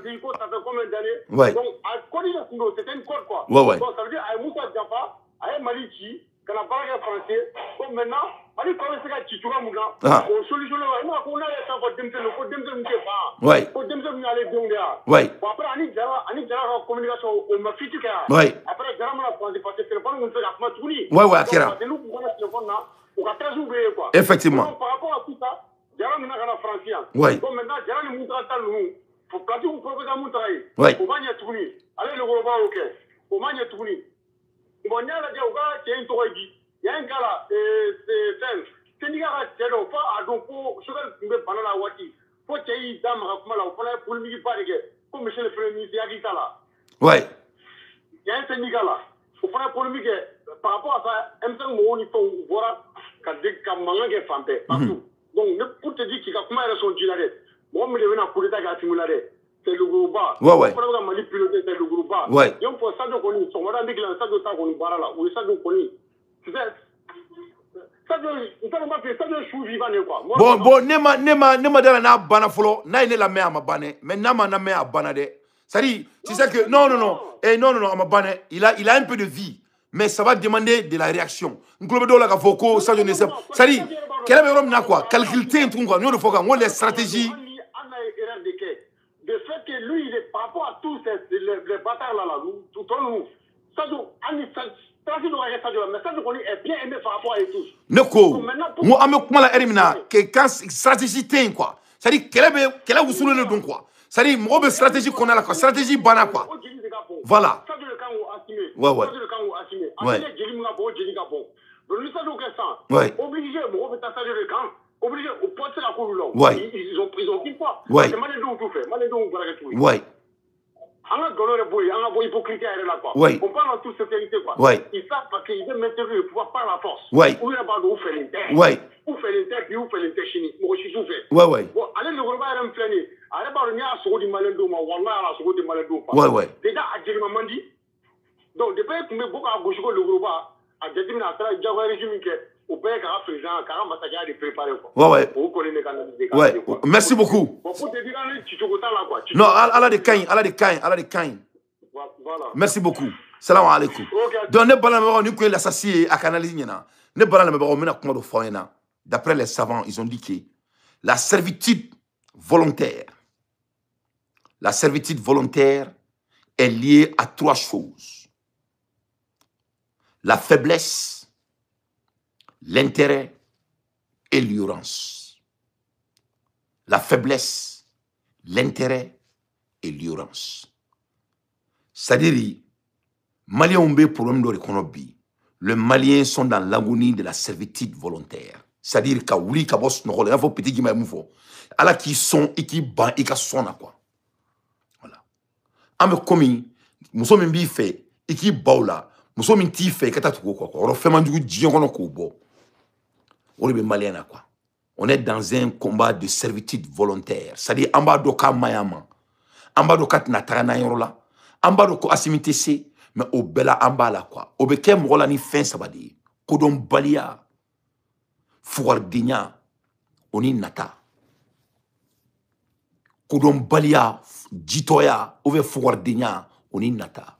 Il faut ça fait combien d'années? Ouais. Donc, à Kodi de Kundo, c'était une code quoi. Ouais. Donc, ça veut dire, à Moussa Diafa, à Malichi, quand on parle français, donc maintenant, Mali commence à Chichura Mouna, on solutionne, on a ça pour Demsel, pour Demsel, ouais. Pour Demsel, aller Djonga. Ouais. Après, Annie Jara, communication, on m'a fait tout cas. Ouais. Après, Jara m'a passé le téléphone, on fait la Matouni. Ouais, Akira. C'est nous pour le téléphone là, on va très ouvrir quoi. Effectivement. Par rapport à tout ça, Jara m'a la français. Ouais. Donc maintenant, Jara nous montre à nous. Pour placer vous proposer à mon travail. Oui. Pour manier tout ni. Allez le gros bas ok. Pour manier tout ni. Bon, il y a la diaouga qui est une touragi. Il y a un gars là, c'est un gars qui est là, pas à donc pour ce que nous parlons la wati. Pour qu'il y ait dame à comment là, pour le milieu pas de guerre. Comme monsieur le premier ministre Yagita là. Oui. Il y a un syndicat là. Pour le milieu, par rapport à ça, M5 Mouni faut voir qu'à manger des femmes partout. Donc, pour te dire qu'il y a comment elles sont dilades. Moi, je vais coup d'état à simuler. C'est le groupe. Ouais. On va manipuler, c'est le groupe. Ouais. Et on peut ça de connaître. On va dire que ça de ça qu'on barre là. Ou ça de connaître. Ça de chou vivant quoi. Bon, nema de la bana folo. Na il est la mère à ma bane. Mais nama na mère à banade. Ça dit, tu sais que non, à ma bane. Il a un peu de vie. Mais ça va demander de la réaction. Nglobedo la kafoko, ça je ne sais pas. Ça dit, quel est le quoi? Calculer un truc quoi. Nous le faut qu'on les stratégies. De fait que lui, il est par rapport à tous les bâtards là, tout le monde. Ça, mais ça, est bien aimé par rapport à tous. Neko, moi, je me erimina que quand stratégie t'es quoi. Ça dit, quelle est vous soulevez le don quoi. Ça dit, moi, une stratégie qu'on a là quoi. Stratégie bana quoi. Voilà. Ça, le camp assumé. Ouais. Ça, le camp assumé. Ouais. Le le stade aucun sens. Ouais. Obligé, bon, on fait passager de camp. Obligé, au point de la cour là. Ouais. Ils ont qu'une fois. Ouais. C'est Malédon tout fait. Malédon, voilà tout. Ouais. On a donné le boy, on a beau hypocrisie à elle là, quoi. Ouais. On parle en toute sécurité, quoi. Ouais. Ils savent parce qu'ils veulent maintenir le pouvoir par la force. Ouais. Ou il y a pas de faire l'inter. Ouais. Ou faire l'inter, puis ou faire l'inter chimique. Moi, je suis souffert. Ouais, ouais. Bon, allez, le gouvernement est inflammé. Allez, bah, on y a un second du Malédon, moi, on a un second du Malédon. Ouais, ouais. Déjà, à Djeli Mandi. Donc, depuis que nous beaucoup à gauche, le gouvernement a déterminé à travers le régime que au pays car président car massacre de préparer quoi. Ouais, ouais. Vous connaissez les canaux des ouais. Merci beaucoup. Bon, pour te dire, tu là, quoi. Non, Allah de Cain, Allah de Cain, Allah de Cain. Voilà. Merci beaucoup. Salam alaikum. Donc, ne parlons pas de l'assassin à canaliser. Ne parlons pas de foyena. D'après les savants, ils ont dit que la servitude volontaire est liée à 3 choses. La faiblesse, l'intérêt et l'ignorance. La faiblesse, l'intérêt et l'ignorance. C'est-à-dire, Maliens ont des problèmes de l'économie. Les Maliens sont dans l'agonie de la servitude volontaire. C'est-à-dire que oui, que boss ne relève pas petit qui m'a mouveau. Alors qui sont et qui ban et qui sont à quoi. Voilà. Ame commis, nous sommes bien fait et qui baula, nous sommes bien fait que t'as tout quoi. On fait manger du dion qu'on a coubo. On est Malien à quoi. On est dans un combat de servitude volontaire. C'est-à-dire en bas d'oka mayama, en bas d'oka natarana yorola. En bas de quoi assimilé c'est mais au bela en bas là quoi au beke mola ni fin ça va dire kodon balia fuardinya oni nata kodon balia jitoya over fuardinya oni nata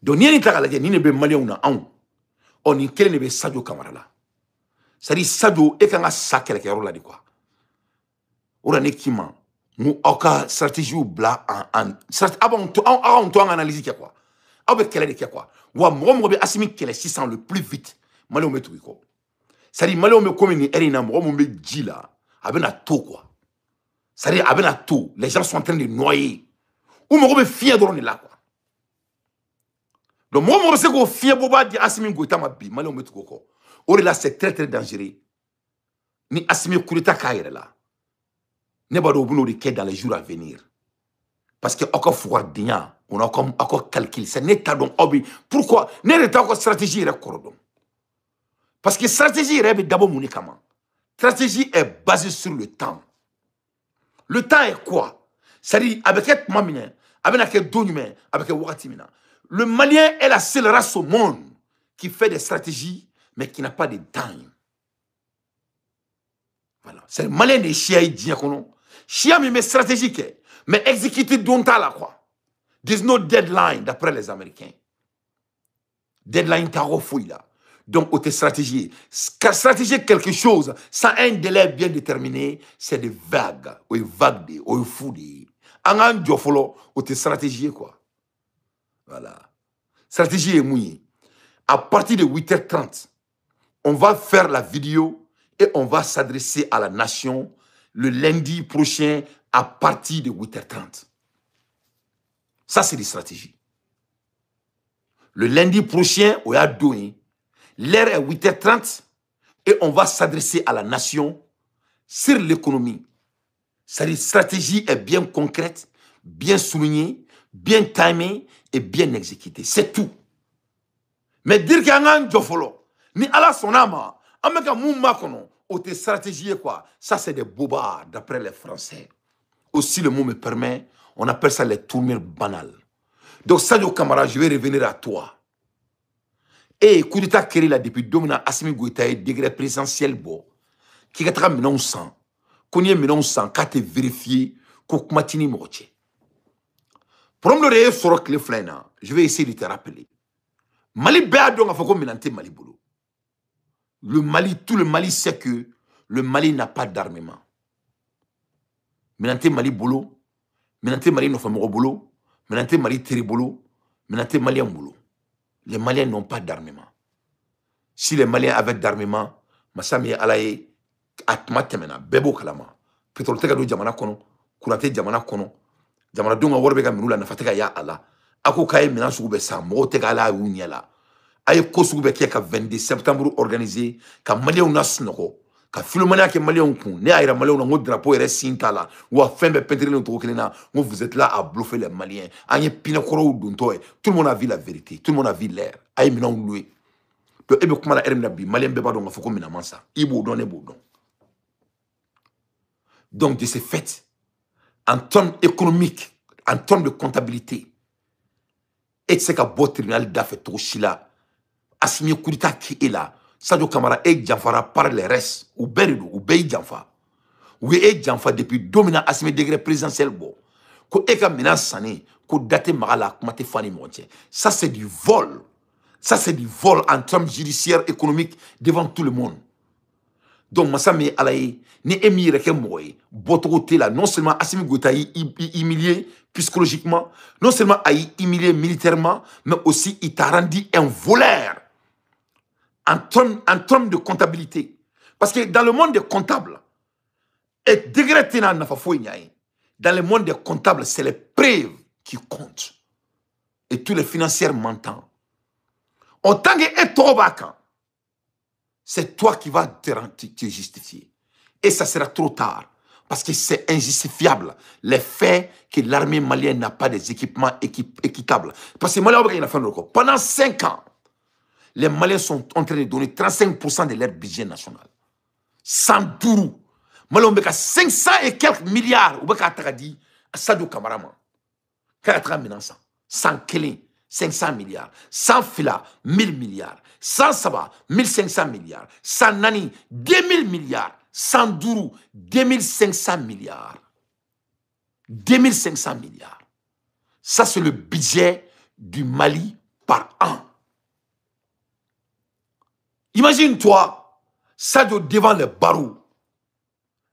donc ni ta kala ni ne be malion na an oni kele ne be Sadio Camara la c'est-à-dire Sadio e kan ga sakele ke rola di quoi ora ne kima mu aucun stratégie ou bla en avant to analyse quoi avec quelle est quoi wa mo be asimi quelle 600 le plus vite malio me tout quoi ça dit malio me comme ni erina mo me djila abena to quoi ça dit abena to les gens sont en train de noyer ou mo be fier dans là quoi donc moi c'est ko fier boba di asimi goita ma bi malio me tout quoi or là c'est très très dangereux ni asimi kurita kaire là ne pas de dans les jours à venir. Parce que encore faut dire, on a encore calcul. C'est n'est pas donc hobby. Pourquoi? N'est pas encore stratégie recordon. Parce que stratégie est d'abord monétairement. Stratégie est basée sur le temps. Le temps est quoi? C'est-à-dire avec quel mamina, avec quel don humain, avec quel watimina. Le Malien est la seule race au monde qui fait des stratégies mais qui n'a pas de time. Voilà. C'est le Malien des chiens diaconos. Chia mais stratégique, mais exécuté dont à la quoi. There's no deadline d'après les Américains. Deadline t'as refouillé là. Donc, au stratégie. Stratégie quelque chose sans un délai bien déterminé, c'est des vagues. Ou vagues, ou fouilles. En un diofolo, au stratégie quoi. Voilà. Stratégie est mouillée. À partir de 8h30, on va faire la vidéo et on va s'adresser à la nation le lundi prochain à partir de 8h30. Ça, c'est des stratégies. Le lundi prochain, on a doué. L'heure est 8h30 et on va s'adresser à la nation sur l'économie. Cette stratégie est bien concrète, bien soulignée, bien timée et bien exécutée. C'est tout. Mais dire qu'il y a un jofolo, ni ala son âme, en même temps, autre stratégie quoi? Ça c'est des bobards d'après les Français. Aussi le mot me permet, on appelle ça les tournures banales. Donc Sadio Camara, je vais revenir à toi. Et coup d'état créé là depuis 2 mois, Assimi Goïta est degré présidentiel bon. Qui est très maintenant sans, qu'on y est maintenant sans, qu'à te vérifier qu'au matini moitié. Problème de sur le flaina, je vais essayer de te rappeler. Mali béadon a fait comme Mélanté Mali boulot. Le Mali, tout le Mali sait que le Mali n'a pas d'armement. Mélanté Mali boulot, Mélanté Mali n'ofamoro boulot, Mélanté Mali teri boulot, Mélanté Mali boulot. Les Maliens n'ont pas d'armement. Si les Maliens avaient d'armement, Massami Alaye, Atma Temena, Bebo Kalama, Pétrole Tegado Jamana Kono, Kurate Jamana Kono, Jamana Dunga Warbega Minula, Nafatega Ya Allah, Ako Kaye Minasu Bessa, Motega La Uniala. aye ko sugu be ke ka 22 septembre organisé ka malien na snoko ka filomania ke malien kun ne ayira malien na ngo drapeau ere sintala wa fembe peintre no to kelena ngo vous êtes là à bluffer les maliens anye pina koro dunto tout le monde a vu la vérité tout le monde a vu l'air aye mina loué to ebe kuma la ermina bi malien be ba do ngafoko mina mansa ibo don e bodon. Donc de ce fait en termes économiques en termes de comptabilité et c'est qu'à beau tribunal d'affaires tout chila Assimi Kourita qui est là Sadio Camara est Janfara par les restes ou Beridou ou Bey Janfa ou est Janfa depuis dominant Assimi degré présidentiel bo ko eka mina sani ko date magala kumate fani montier ça c'est du vol en termes judiciaires économiques devant tout le monde. Donc Massami Alaye ni émir ke moy bototé là non seulement Assimi Goïta humilié psychologiquement, non seulement a humilié militairement, mais aussi il t'a rendu un voleur en termes de comptabilité. Parce que dans le monde des comptables, dans le monde des comptables, c'est les preuves qui comptent. Et tous les financiers m'entendent. En tant que c'est toi qui vas te justifier. Et ça sera trop tard. Parce que c'est injustifiable. Les faits que l'armée malienne n'a pas des équipements équitables. Parce que pendant 5 ans, les Maliens sont en train de donner 35% de leur budget national. Sans dourou. Maliens ont 500 et quelques milliards. Ou bien dit Sadio Camara. 100 Kelin, 500 milliards. 100 Fila, 1000 milliards. 100 Saba, 1500 milliards. 100 Nani, 2000 milliards. 100 Dourou, 2500 milliards. 2500 milliards. Ça, c'est le budget du Mali par an. Imagine-toi, Sadio devant le barreau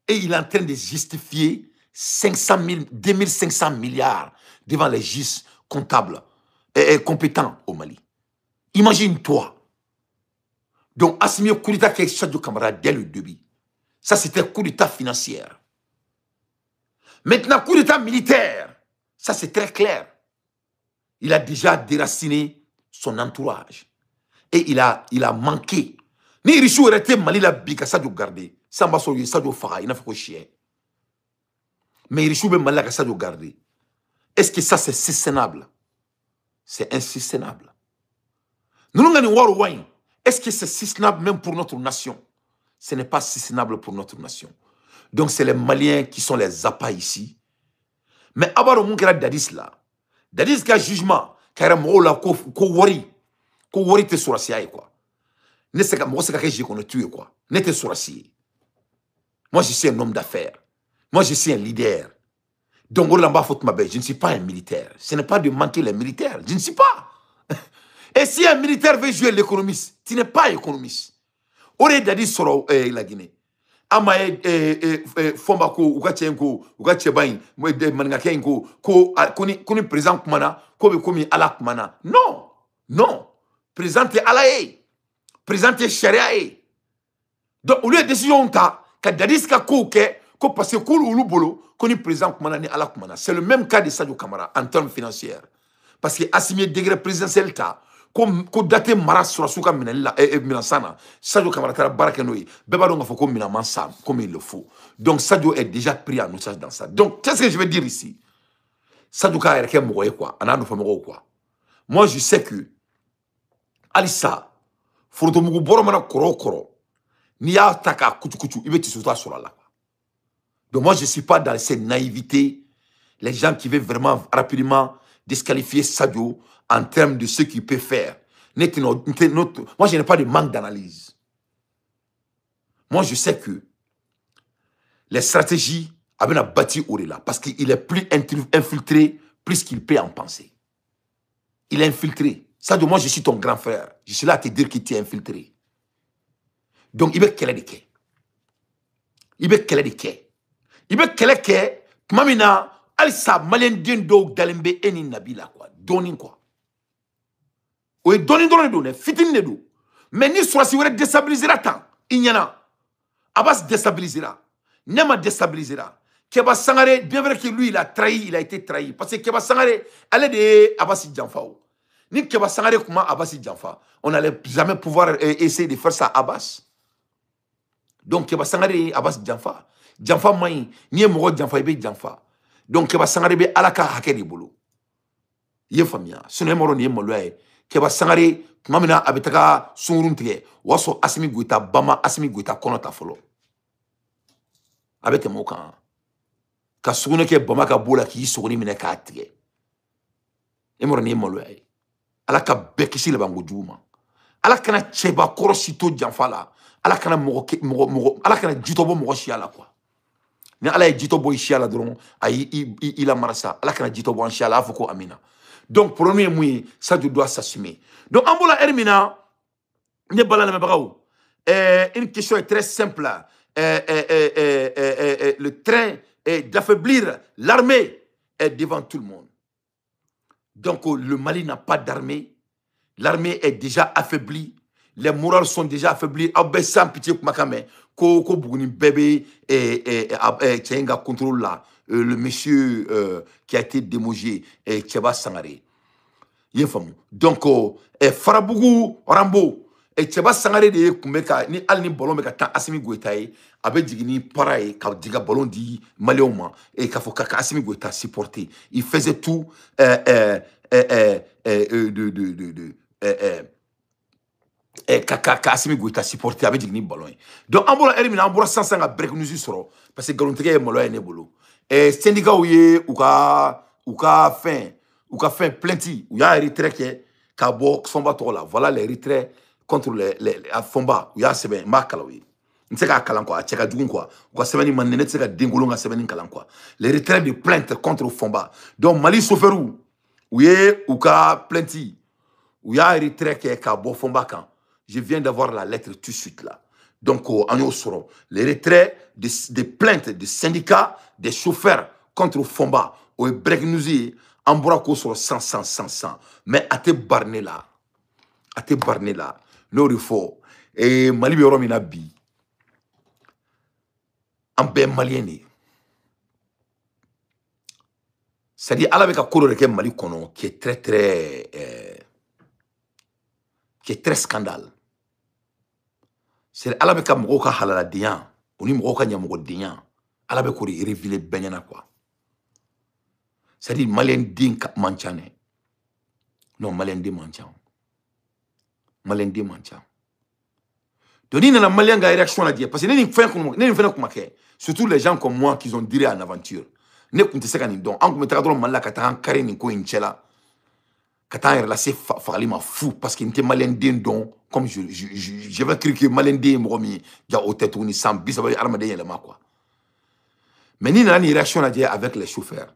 et il est en train de justifier 2500 milliards devant les juges comptables et compétents au Mali. Imagine-toi. Donc, Assimi Kourita qui est Sadio Camara dès le début. Ça, c'était coup d'état financier. Maintenant, coup d'état militaire. Ça, c'est très clair. Il a déjà déraciné son entourage. Et il a manqué. Ni Richou aurait été Mali la bika, ça doit garder. Ça m'a sauvé, ça doit faire. Il n'a fait que chier. Mais Richou ben Mali la ça doit garder. Est-ce que ça, c'est soutenable? C'est insoutenable. Nous nous gagnons. Est-ce que c'est soutenable même pour notre nation? Ce n'est pas soutenable pour notre nation. Donc, c'est les Maliens qui sont les appâts ici. Mais avant de montrer Dadis là, Dadis qui a jugement, qui a un wari te surasiaye quoi. Ne sais pas, moi c'est que j'ai qu'on a tué quoi. Ne te surasiaye. Moi je suis un homme d'affaires. Moi je suis un leader. Donc je ne suis pas un militaire. Ce n'est pas de manquer les militaires. Je ne suis pas. Et si un militaire veut jouer l'économiste, tu n'es pas économiste. Ore Dadis soro la Guinée. Ama fomba ko ukachenko ukachebain mangakenko ko koni président kumana ko be komi ala kumana. Non. Non. Présenter Alaye, présenter Sharia. Donc, au lieu de décision, quand Dadis ka kouke, ko passe koulou ou bolo, qu'on y présente kumana ni ala kumana. C'est le même cas de Sadio Camara en termes financiers. Parce que Assimi degré présidentiel ta, ko date mara sur la souka minansana, Sadio Camara tara barakenoui, beba donc faut minamansa comme il le faut. Donc Sadio est déjà pris en otage dans ça. Donc, qu'est-ce que je veux dire ici? Sadio Camara est mourir quoi, anano famoro quoi. Moi, je sais que Alissa, Forotomugu Boromana Koro, Nia Taka Kutu, il veut te sauter sur la. Donc moi, je ne suis pas dans cette naïveté, les gens qui veulent vraiment rapidement disqualifier Sadio en termes de ce qu'il peut faire. Moi, je n'ai pas de manque d'analyse. Moi, je sais que les stratégies avaient bâti Auréla parce qu'il est plus infiltré, plus qu'il peut en penser. Il est infiltré. Sadio, moi, je suis ton grand frère. Je suis là à te dire qu'il t'est infiltré. Donc, il veut qu'elle ait des quais. Il veut qu'elle ait des quais. Il veut qu'elle ait des quais. Mamina, Alissa, Malien Dindo, Dalembe, Eni Nabila, quoi. Doni, quoi. Oui, doni, fitin de do. Mais ni soit si vous déstabilisera tant. Il y en a. Abbas déstabilisera. Nema déstabilisera. Keba Sangare, bien vrai que lui, il a été trahi. Parce que Keba Sangare, elle est de Abbas Djanfao. Ni Keba Sangare kuma Abbas Janfa. On n'allait jamais pouvoir essayer de faire ça à Abbas. Donc Keba Sangare Abbas Janfa. Janfa maï, ni Moro Janfa ibe Janfa. Donc Keba Sangare be alaka hakeri bolo. Ye famia. Sune Moro ni Moloye. Keba Sangare mamina abetaka sunurun tige. Waso Assimi Goïta Bama Assimi Goïta konota folo. Abete mokan. Ka sugune ke Bama ka bola ki suguni mine ka tige. E Moro ni Moloye. Alaka bekisi le bango djuma. Alaka na cheba korosito Janfa la. Alaka na mogo alaka na jitobo mogo shiala quoi. Ni ala ye jitobo shiala dron ayi il a marasa alaka na jitobo shiala afoko amina. Donc premier moui ça tu dois s'assumer. Donc ambola hermina ne balana me bagaou. Une question est très simple. Le train d'affaiblir l'armée est devant tout le monde. Donc le Mali n'a pas d'armée. L'armée est déjà affaiblie. Les morales sont déjà affaiblis. Sans pitié, ko Bougouni bébé Tchenga contrôle là. Le monsieur qui a été démogé, Keba Sangare. Donc, Farabougou, Rambo, Keba Sangare de Kumbeka, ni Alni Bolon Meka, Assimi Goïtaï, avait digni pareil, quand Diga Bolon dit Maléoma, et Kafoka Assimi Goïta supporté. Il faisait tout Assimi Goïta supporté avec digni ballon. Donc, Ambola Erimina, Ambola 500 à break nous soro, parce que Galonté est molo et nebolo. Et syndicat ou ka fin plenty, ou ya retrait qui Kabo Fomba Tola. Voilà les retraits contre les Fomba, ou ya seben, Makalawi. N'seka Kalankwa, Tcheka Djounkwa, ou Semeni Manenet, Seka Dingolonga Semeni Kalankwa. Les retraits de plainte contre Fomba. Donc, Mali Soferou, ou ye ou ka plenty, ou ya retrait qui Kabo Fomba Kan. Je viens d'avoir la lettre tout de suite là. Donc, en Osoro, les retraits des plaintes des syndicats, des chauffeurs contre Fomba, au Breknouzi, en Borako sur 100. Mais à te barner là, non, faut. Et Mali Romina Bi, en ben malienne. C'est-à-dire, à la veka koro de Mali Kono, qui est très scandale. C'est ala be ka mogo ka halala diyan oni mogo ka nyamogo diyan ala be ko révéler benyana quoi. C'est-à-dire malien din ka manchane non malien din manchan donc ni na malien ga réaction la dire parce que ni fin comme surtout les gens comme moi qui ont diré en aventure ne kunte seka ni donc an ko metaka do malla ka tan kare ni ko inchela ka tan relacer fali ma fou parce qu'il était malien din donc comme je vais crier que Malendé Moumi, il y a au tête ou ni sans bis avec armadé le quoi. Mais ni n'a ni réaction à dire avec les chauffeurs.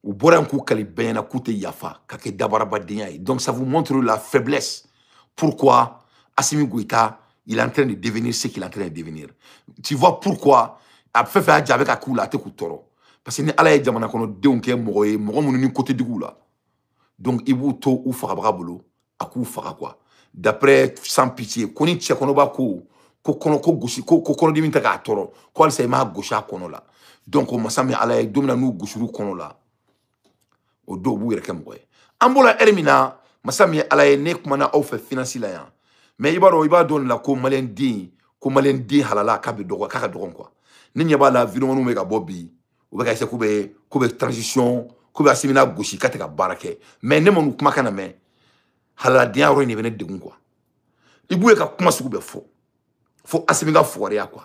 Ou boire un coup calibé na coûté yafa, kake dabaraba dignai. Donc ça vous montre la faiblesse. Pourquoi Assimi Goïta il est en train de devenir ce qu'il est en train de devenir. Tu vois pourquoi a fait faire avec un coup là te toro. Parce que ni ala e jamana kono deunke mogoy mogo ni côté du là. Donc il vous to ou fara bolo a coup fara quoi. D'après sans pitié koni tche kono ba ko kono ko gushi ko kono diminta ka toro ko al say ma gusha kono la donc o masami ala e domina nu gushuru kono la o do bu yere kam boy ambola hermina masami ala e ne kuma na au fait financier la ya mais iba don la ko malendi halala ka be dogo ka dogon quoi ni nya ba la vidéo no me ka bobbi o be ka se ko be transition ko be asimina gushi ka te ka barake mais ne mon kuma kana me halala dia ro ni bene degun quoi iboué ka kuma sugu be fo Assimi ga foria quoi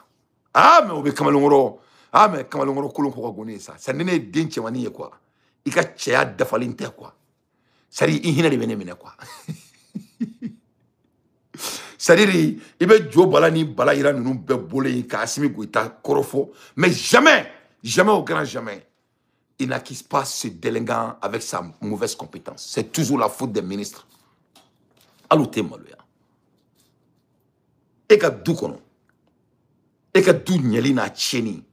mais o be kamalongoro mais kamalongoro kolon ko gone ça nene denche wani quoi i ka cheya dafalinte quoi sari i hina de bene mine quoi sari ibe jo balani bala ira nunu be bolé ka Assimi Goïta korofo mais jamais au grand jamais il n'acquise pas ce délinquant avec sa mauvaise compétence. C'est toujours la faute des ministres. Alouté Maloya. Et que d'où kono. Et que d'où nyeli na cheni.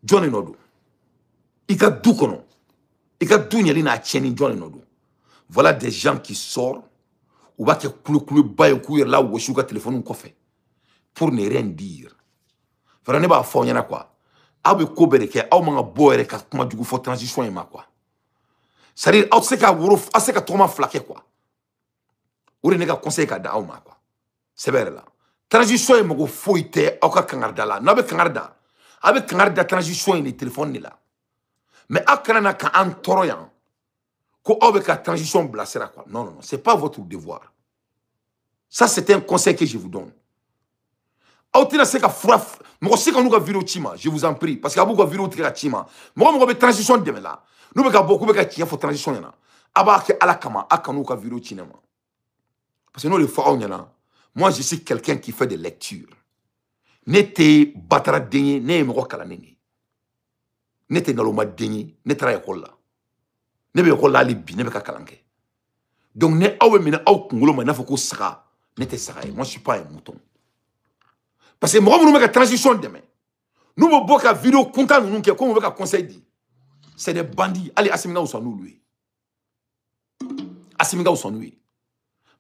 Johnny Nodo. Et que d'où kono. Et que d'où nyeli na cheni Johnny Nodo. Voilà des gens qui sortent. Ou va que clou baye courir là où je téléphone ou fait. Pour ne rien dire. Vraiment pas fort y'en a quoi. Abe ko bereke aw manga boere ka kuma dugu fo transition ma quoi. c'est-à-dire aw se ka woro aw se ka tɔgɔma fila kɛ quoi o de ne ka conseil ka da aw ma quoi c'est vrai là transition ye mago foyi tɛ aw ka kangarida la n'a bɛ kangarida a bɛ kangarida transition ye ni téléphone de la mais aw kana na ka an tɔɔrɔ yan ko aw bɛ ka transition bila sira quoi non non non c'est pas votre devoir ça c'est un conseil que je vous donne aw tɛna se ka fura mɔgɔ si ka n'u ka vidéo ci ma je vous en prie parce que a b'u ka vidéo tigɛ ka ci ma mɔgɔ mɔgɔ bɛ transition dɛmɛ la n'u bɛ ka bɔ k'u bɛ ka tiɲɛ fɔ transition ɲɛna a b'a kɛ ala kama a kan'u ka vidéo ci ne ma parce que n'o de fɔ aw ɲɛna moi je suis quelqu'un qui fait des lectures ne tɛ bataraden ye ne ye mɔgɔ kalannen de ye ne tɛ nalomaden ye ne taara école la ne bɛ école la hali bi ne bɛ ka kalan kɛ donc ni aw bɛ minɛ aw kunkolo ma i n'a fɔ ko saga ne tɛ saga ye moi je suis pas un mouton parce que mɔgɔ minnu bɛ ka transition dɛmɛ n'u bɛ bɔ ka vidéo kuntan ninnu kɛ ko mu bɛ ka conseil di c'est des bandits allez Assimi ka wusa n'olu ye Assimi ka wusa n'u ye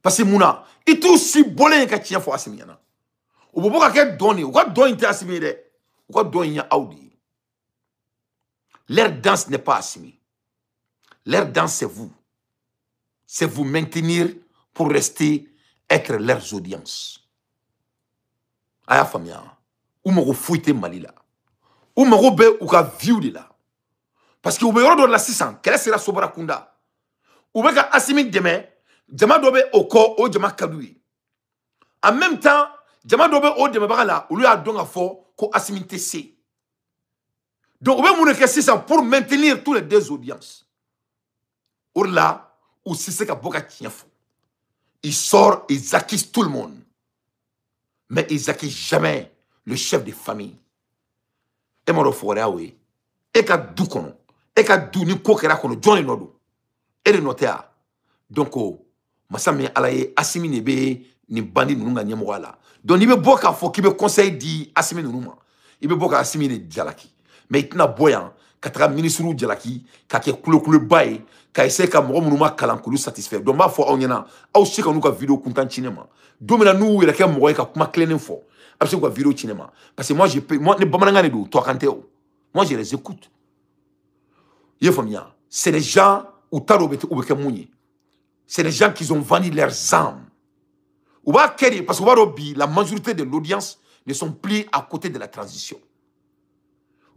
parce que mun na i t'u si bɔlen ye ka tiɲɛ fɔ Assimi ɲɛna u bɛ bɔ ka kɛ dɔn de ye u ka dɔn in tɛ Assimi ye dɛ u ka dɔn in ye aw de ye leur danse n'est pas Assimi leur danse c'est vous maintenir pour rester être leurs audiences a y'a faamuya u mago foyi tɛ Mali la u mago bɛ u ka view de la parce que u bɛ yɔrɔ dɔ la sisan kɛlɛ sera Sobara kunda u bɛ ka Assimi dɛmɛ jama dɔ bɛ o kɔ o jama ka d'u ye en même temps jama dɔ bɛ o dɛmɛbaga la olu y'a dɔn ka fɔ ko Assimi tɛ se donc u bɛ mun de kɛ sisan pour maintenir tous les deux audiences o de la u si se ka bɔ ka tiɲɛ fɔ ils sortent ils accusent tout le monde mais ils accusent jamais le chef de famille e ma dɔ fɔgɔrɛ aw ye e ka du kɔnɔ e ka du ni ko kɛra kɔnɔ jɔn de nɔ don e de nɔ tɛ a donc masa min ala ye Assimi de bɛ nin bandi ninnu ka ɲɛmɔgɔya la donc n'i bɛ bɔ k'a fɔ k'i bɛ conseil di Assimi ninnu ma i bɛ bɔ ka Assimi de jalaki mais i tɛna bɔ yan ka taga ministre jalaki ka kɛ kulokuloba ye ka essayer ka mɔgɔ minnu ma kalan k'olu satisfaire donc n b'a fɔ aw ɲɛna aw si ka n'u ka vidéo kuntan ci ne ma don min na n'u yɛrɛ kɛ mɔgɔ ye ka kuma tilennen fɔ a bɛ se k'u ka vidéo ci ne ma parce que moi ni bamanankan de don tubabukan tɛ o moi je les écoute i ye faamuya c'est des gens u t'a dɔn u bɛ kɛ mun ye c'est des gens qui ont vendu leurs âmes u b'a kɛ de parce que u b'a dɔn bi la majorité de l'audience ne sont plus à côté de la transition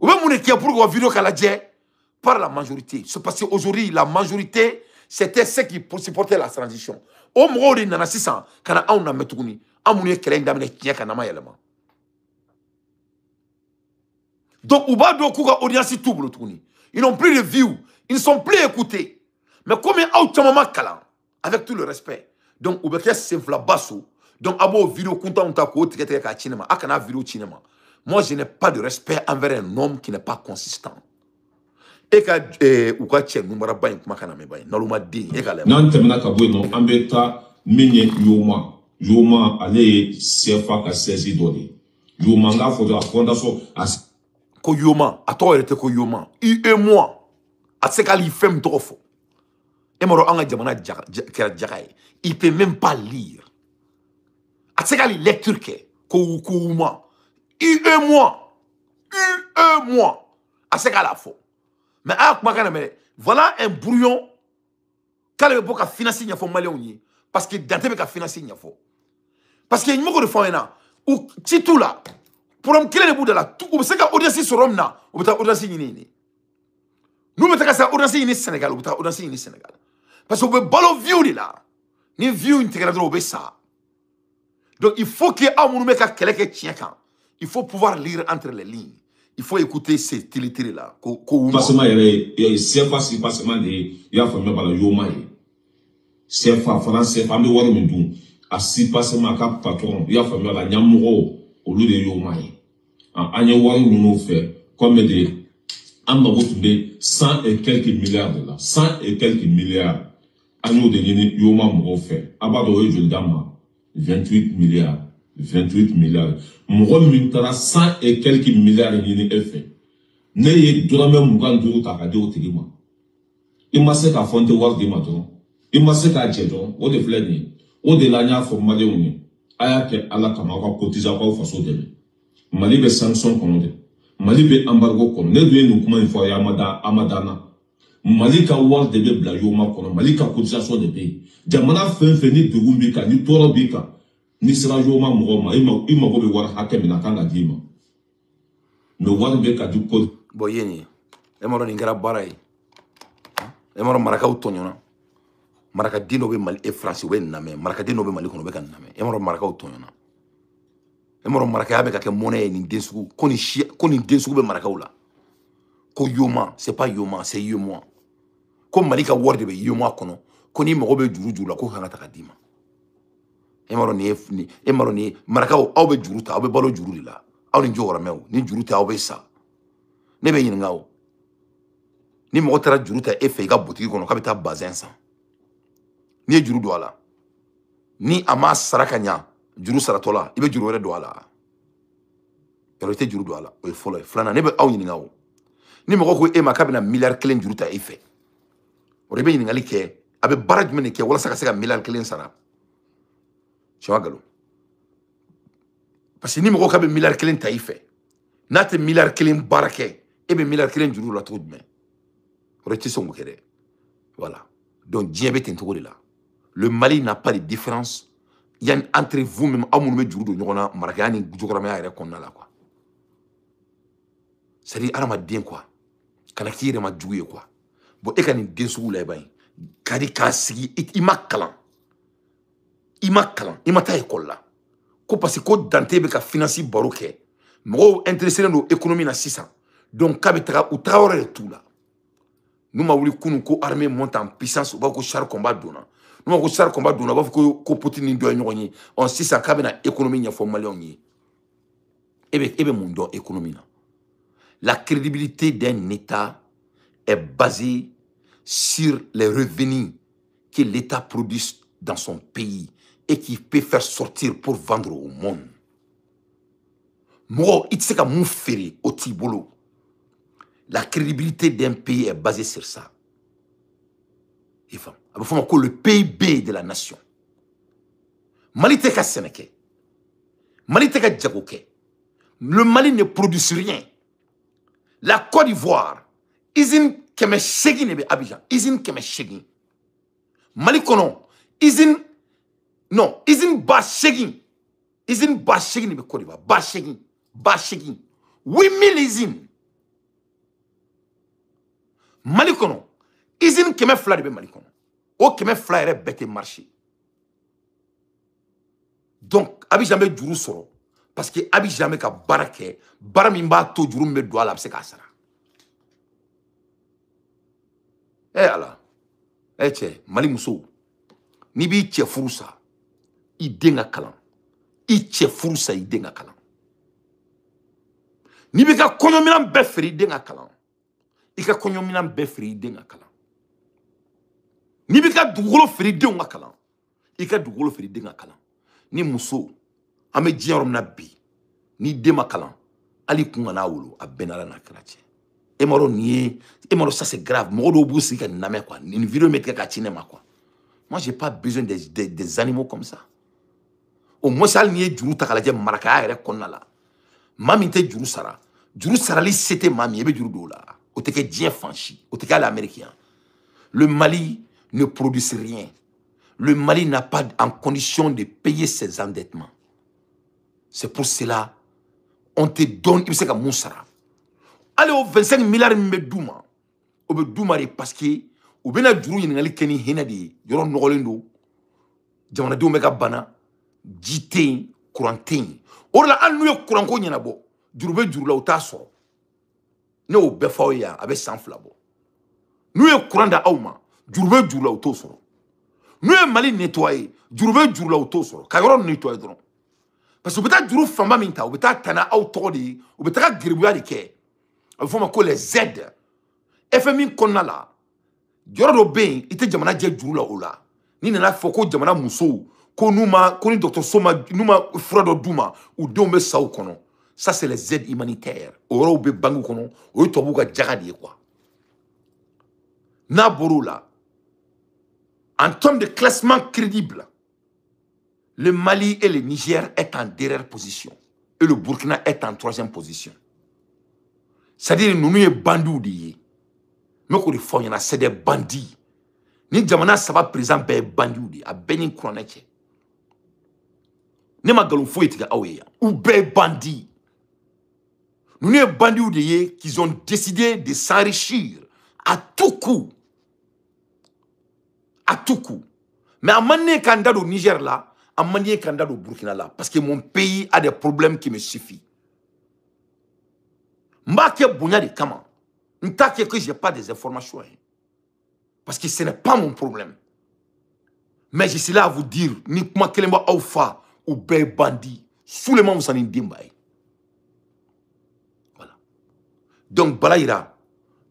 u bɛ mun de kɛ pour que u ka vidéo k'a lajɛ par la majorité c'est parce qu'aujourd'hui la majorité c'était ceux qui supportaient la transition o mɔgɔw de nana sisan ka na anw lamɛn tuguni an minnu ye kɛlɛ in daminɛ tiɲɛ ka na ma yɛlɛma donc u b'a dɔn k'u ka audience t'u bolo tuguni ils n'ont plus de view ils ne sont plus écoutés mais comme aw caman ma kalan avec tout le respect donc u bɛ kɛ senfilaba so donc a b'o vidéo kuntanw ta k'o tigɛ tigɛ k'a ci ne ma a kana vidéo ci ne ma moi je n'ai pas de respect envers un homme qui n'est pas consistant e ka u ka cɛ numaraba in kuma kana mɛn ba ye nalomaden e ka lajɛ n'an tɛmɛna ka bɔ yen nɔ an bɛ taa min ye Yoma ale ye CFA ka saisi dɔ de Yoma n k'a fɔ dɔrɔn a fondation ko Yoma a tɔgɔ yɛrɛ tɛ ko Yoma UEMOA a tɛ se k'ale fɛn min tɔgɔ fɔ e ma dɔn an ka jamana kɛra jaga ye il peut même pas lire a tɛ se k'ale lecture kɛ ko UEMOA a tɛ se k'ale fɔ mais a y'a kumakan na mɛn voilà un brouillon k'ale bɛ bɔ ka finance ɲɛfɔ maliyɛnw ye parce que Dante bɛ ka finance ɲɛfɔ parce que ɲɛmɔgɔ de fɔ an ɲɛna u ci t'u la problème kelen de b'u da la u bɛ se ka audience sɔrɔ min na u bɛ taa audience ɲini yen n'u bɛ taa ka audience ɲini Sénégal u bɛ taa audience ɲini Sénégal parce que u bɛ balo view de la ni view in tigɛra dɔrɔn u bɛ sa donc il faut que aw minnu bɛ ka kɛlɛ kɛ tiɲɛ kan il faut pouvoir lire entre les lignes il faut écouter ces télé là ko passement yɛrɛ ye CFA si passement de i y'a faamuya bala Yoma ye CFA fana CFA an bɛ wari min dun a si passement a ka patron i y'a faamuya la ɲɛmɔgɔw olu de ye Yoma ye an ye wari ninnu fɛ comme de an mago tun bɛ 100 et quelques milliards de la 100 et quelques milliards an y'o de ɲini Yoma mɔgɔw fɛ a b'a dɔn o ye joli d'an ma 28 milliards mɔgɔ min taara 100 et quelques milliards ɲini e fɛ ne ye dɔrɔmɛ 25 ta ka di o tigi ma i ma se ka fɔ n tɛ wari di ma dɔrɔn i ma se k'a jɛ dɔrɔn o de filɛ nin ye o de la n y'a fɔ maliyɛnw ye a y'a kɛ ala kama aw ka cotiser aw ka faso dɛmɛ Mali bɛ sanction kɔnɔ dɛ Mali bɛ embargo kɔnɔ ne dun ye nin kuma in fɔ a ye a ma danna Malika wal de be bla yoma kono malika cotisation de pays jamana fen ni dugumbi ni toro bika ni sera yoma mugoma ima go be war hakem na kanga dima no war be ka du ko boyeni e maro ni ngara baray e maro maraka utonyona maraka dino be mali e france we name maraka dino be mali kono be kan name e maro maraka utonyona e maro maraka ya be ka ke monnaie ni densugu koni densugu be maraka ula ko yoma c'est pas yoma c'est yoma ko malika word be yoma kono ko ni mago be juru la ko hanga taka dima e maro ni maraka aw be juru ta aw be balo juru la aw ni jogora mew ni juru ta aw be sa ne be yin ngaw ni mago tara juru ta e fe ga boutique kono ka be ta bazin sa ni juru do ala ni ama saraka nya juru saratola ibe juru re do ala pero te juru do ala o folo flana ne be aw yin ngaw ni mago ko e makabina milliard kelen juru ta e fe o rebe yin ngali ke abe baraj mene ke wala saka milliard kelen sara chawagalo parce que ni mago ka be milliard kelen ta e fe nate milliard kelen barake e be milliard kelen juru la tout mais o reti songo kede voilà donc diabète en là le Mali n'a pas de différence il y a entre vous même amoun me juru do nyona marakani jogorama ya konna la quoi c'est dire arama bien quoi kana kire ma juye quoi bo e kan densu la bay kadi ka sigi imakalan ima ta école la ko parce que ko dante be ka financer baroke mo intéressé no économie na 600 donc kabitra ou traoré tout là nous ma wuli kunu ko armée monte en puissance ba ko char combat dona nous ma ko char combat dona ba ko Poutine do nyoni on 600 kabina économie nya fo malion yi ebe mon don économie na. La crédibilité d'un État est basée sur les revenus que l'État produit dans son pays et qu'il peut faire sortir pour vendre au monde. Moi, il sait qu'à mon ferry au Tibolo, la crédibilité d'un pays est basée sur ça. Il faut que le PIB de la nation. Mali teka Sénégal, Mali teka Djagoké. Le Mali ne produit rien. La Côte d'Ivoire, usine keme shegi nebe Abidjan, usine keme shegi. Mali kono, usine ba shegi. Usine ba shegi nebe Côte d'Ivoire, ba shegi. 8000 usines. Mali kono, usine keme fla nebe Mali kono. O keme fla ere bete marché. Donc, Abidjan be juru soro. Parce que Abidjan ka barake, baramimba to juru me do ala se kasara. Ala. Che, Mali muso. Ni bi che furusa. I denga kalan. I che furusa I denga kalan. Ni bi ka konyo minan befri denga kalan. I ka konyo minan befri denga kalan. Ni bi ka dugolo fri denga kalan. I ka dugolo fri denga kalan. Ni muso ame jiarom na bi ni dema kalan ali kunga na wolo a benala na krache e maro ça c'est grave modo busi ka name quoi une vidéo mettre ka cinéma quoi. Moi j'ai pas besoin des animaux comme ça. Au moins ça ni juru takala je maraka ere konna la mami te juru sara li c'était mami ebe juru do la o te ke dien fanchi o te ka l'américain. Le Mali ne produit rien. Le Mali n'a pas en condition de payer ses endettements. C'est pour cela on te donne, il sait que Moussara. Allez au 25 milliards de douma. Au douma parce que au bena djuru yingali keni hinadi yoron nogolendo. Jamana do mega bana jité courantin. Orla anu yo couranko nyana bo. Djurube djuru la utaso. Ne o befa ya avec sans flabo. Nous yo couranda auma. Djurube djuru la utoso. Nous yo Mali nettoyer. Djurube djuru la utoso. Kayoron nettoyer dron. Parce que peut-être djuru famba minta, ou peut-être tana autodi, ou peut-être gribuya de ke. Il faut que les aides. FMI konna la. Joro ben ite jamana je djuru la ola. Ni na foko jamana muso ko numa ko ni docteur Soma numa frado duma ou dombe saw kono. Ça c'est les aides humanitaires. Oro be bangu kono, o to buka jagadi quoi. Na borula. En termes de classement crédible, le Mali et le Niger est en dernière position. Et le Burkina est en troisième position. C'est-à-dire, nous sommes bandous. Mais qu'on les c'est des bandits. Ni jamana saba président be bandits a benin kroneke. Ne ma galon fo etika aweya ou be bandits. Nous sommes bandits qui ont décidé de s'enrichir à tout coup. À tout coup. Mais à manier candidat au Niger là, à manier candidat au Burkina là, parce que mon pays a des problèmes qui me suffisent. M'ake bougna de kama. N'take que j'ai pas des informations. Parce que ce n'est pas mon problème. Mais je suis là à vous dire, ni kuma kelemba aufa ou be bandit, sous les mains vous en dimbaye. Voilà. Donc balaïra,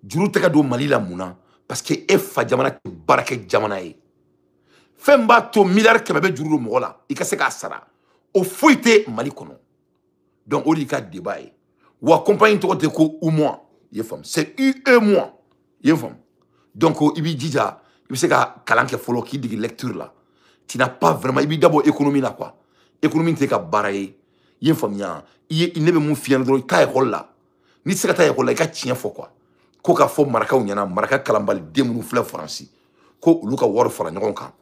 juru teka do Mali la mouna, parce que efa jamana ke barake jamana e. Femba to milliard kemebe juru mo la, ikase ka sara. O fuite Mali kono. Donc on dit ka débat. Ou accompagne toi de ko ou moi, c'est et moi, donc il dit déjà, il sait que kalanke follow qui dit lecture là, tu n'as pas vraiment, il dit d'abord économie là quoi, économie t'es qu'à barayer, il n'est pas mon fier de ta école là, ni c'est que ta école là, il a tient fort quoi, quoi faut maraka ou n'yana maraka kalambal démonu fleur français, quoi luka war fara n'yonka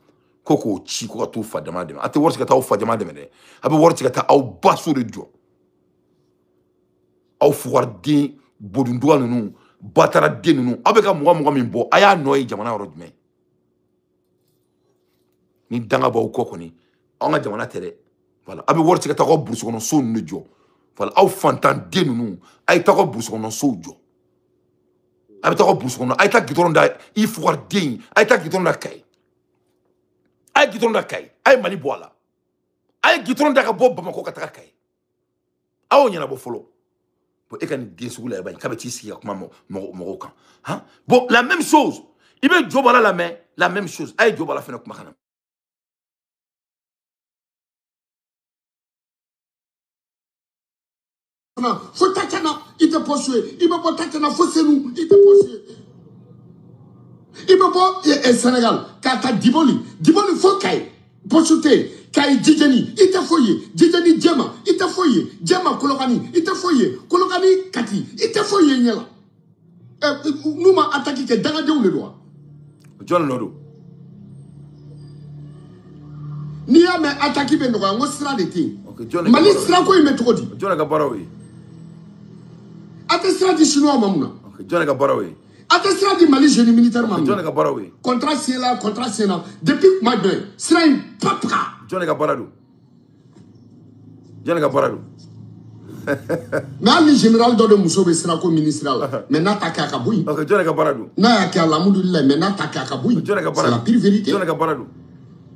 kan, quoi chi quoi tout fa demande, à te voir ce que t'as au fa demande mais, à te voir ce que t'as au basso de Dieu. Aw fuwar den bodunduwa nunu batara den nunu aw be ka muga min bo aya noy jamana yoro jumɛn ni danga baw ko koni an ka jamana tɛ dɛ voilà aw be wari tigɛ ta ka burusi kɔnɔ so nunu jɔ voilà aw fantan den nunu ay ta ka burusi kɔnɔ so jɔ aw be ta ka burusi kɔnɔ ay ta gitɔrɔn da I fuwar den ay ta gitɔrɔn da kay ay gitɔrɔn da kay ay Mali bɔ a la ay gitɔrɔn da ka bɔ Bamako ka taga kay aw ɲɛnabɔ fɔlɔ. Bon, la même chose. Il veut Djobala la main, la même chose. Aïe, Djobala fait notre machin. Faut t'attendre, il te poursuit. Il va pas t'attendre, faut c'est nous, il te poursuit. Il va pas, Sénégal, quand t'as Diboli faut qu'il poursuite. Kay Djidjani, il t'a foyé. Djidjani Djema, il t'a foyé. Djema Kolokani, il t'a foyé. Kolokani Kati, il t'a foyé. Nous m'a attaqué que Dangadé ou le droit. John Lodo. Ni a me attaqué ben droit, on sera des ting. Mali sera quoi il met trop dit. John Gabarawi. Ate sera du chinois mamuna. John Gabarawi. Ate sera du Mali génie militaire mamuna. John Gabarawi. Contrat c'est là. Depuis ma gueule, sera une papra. John Gabarado. John Gabarado. Mais le général de Moussobe sera comme ministral. Mais n'a pas qu'à Kaboui. Ok, John Gabarado. N'a qu'à la Moudoula, mais n'a pas qu'à Kaboui. C'est la pire vérité. John Gabarado.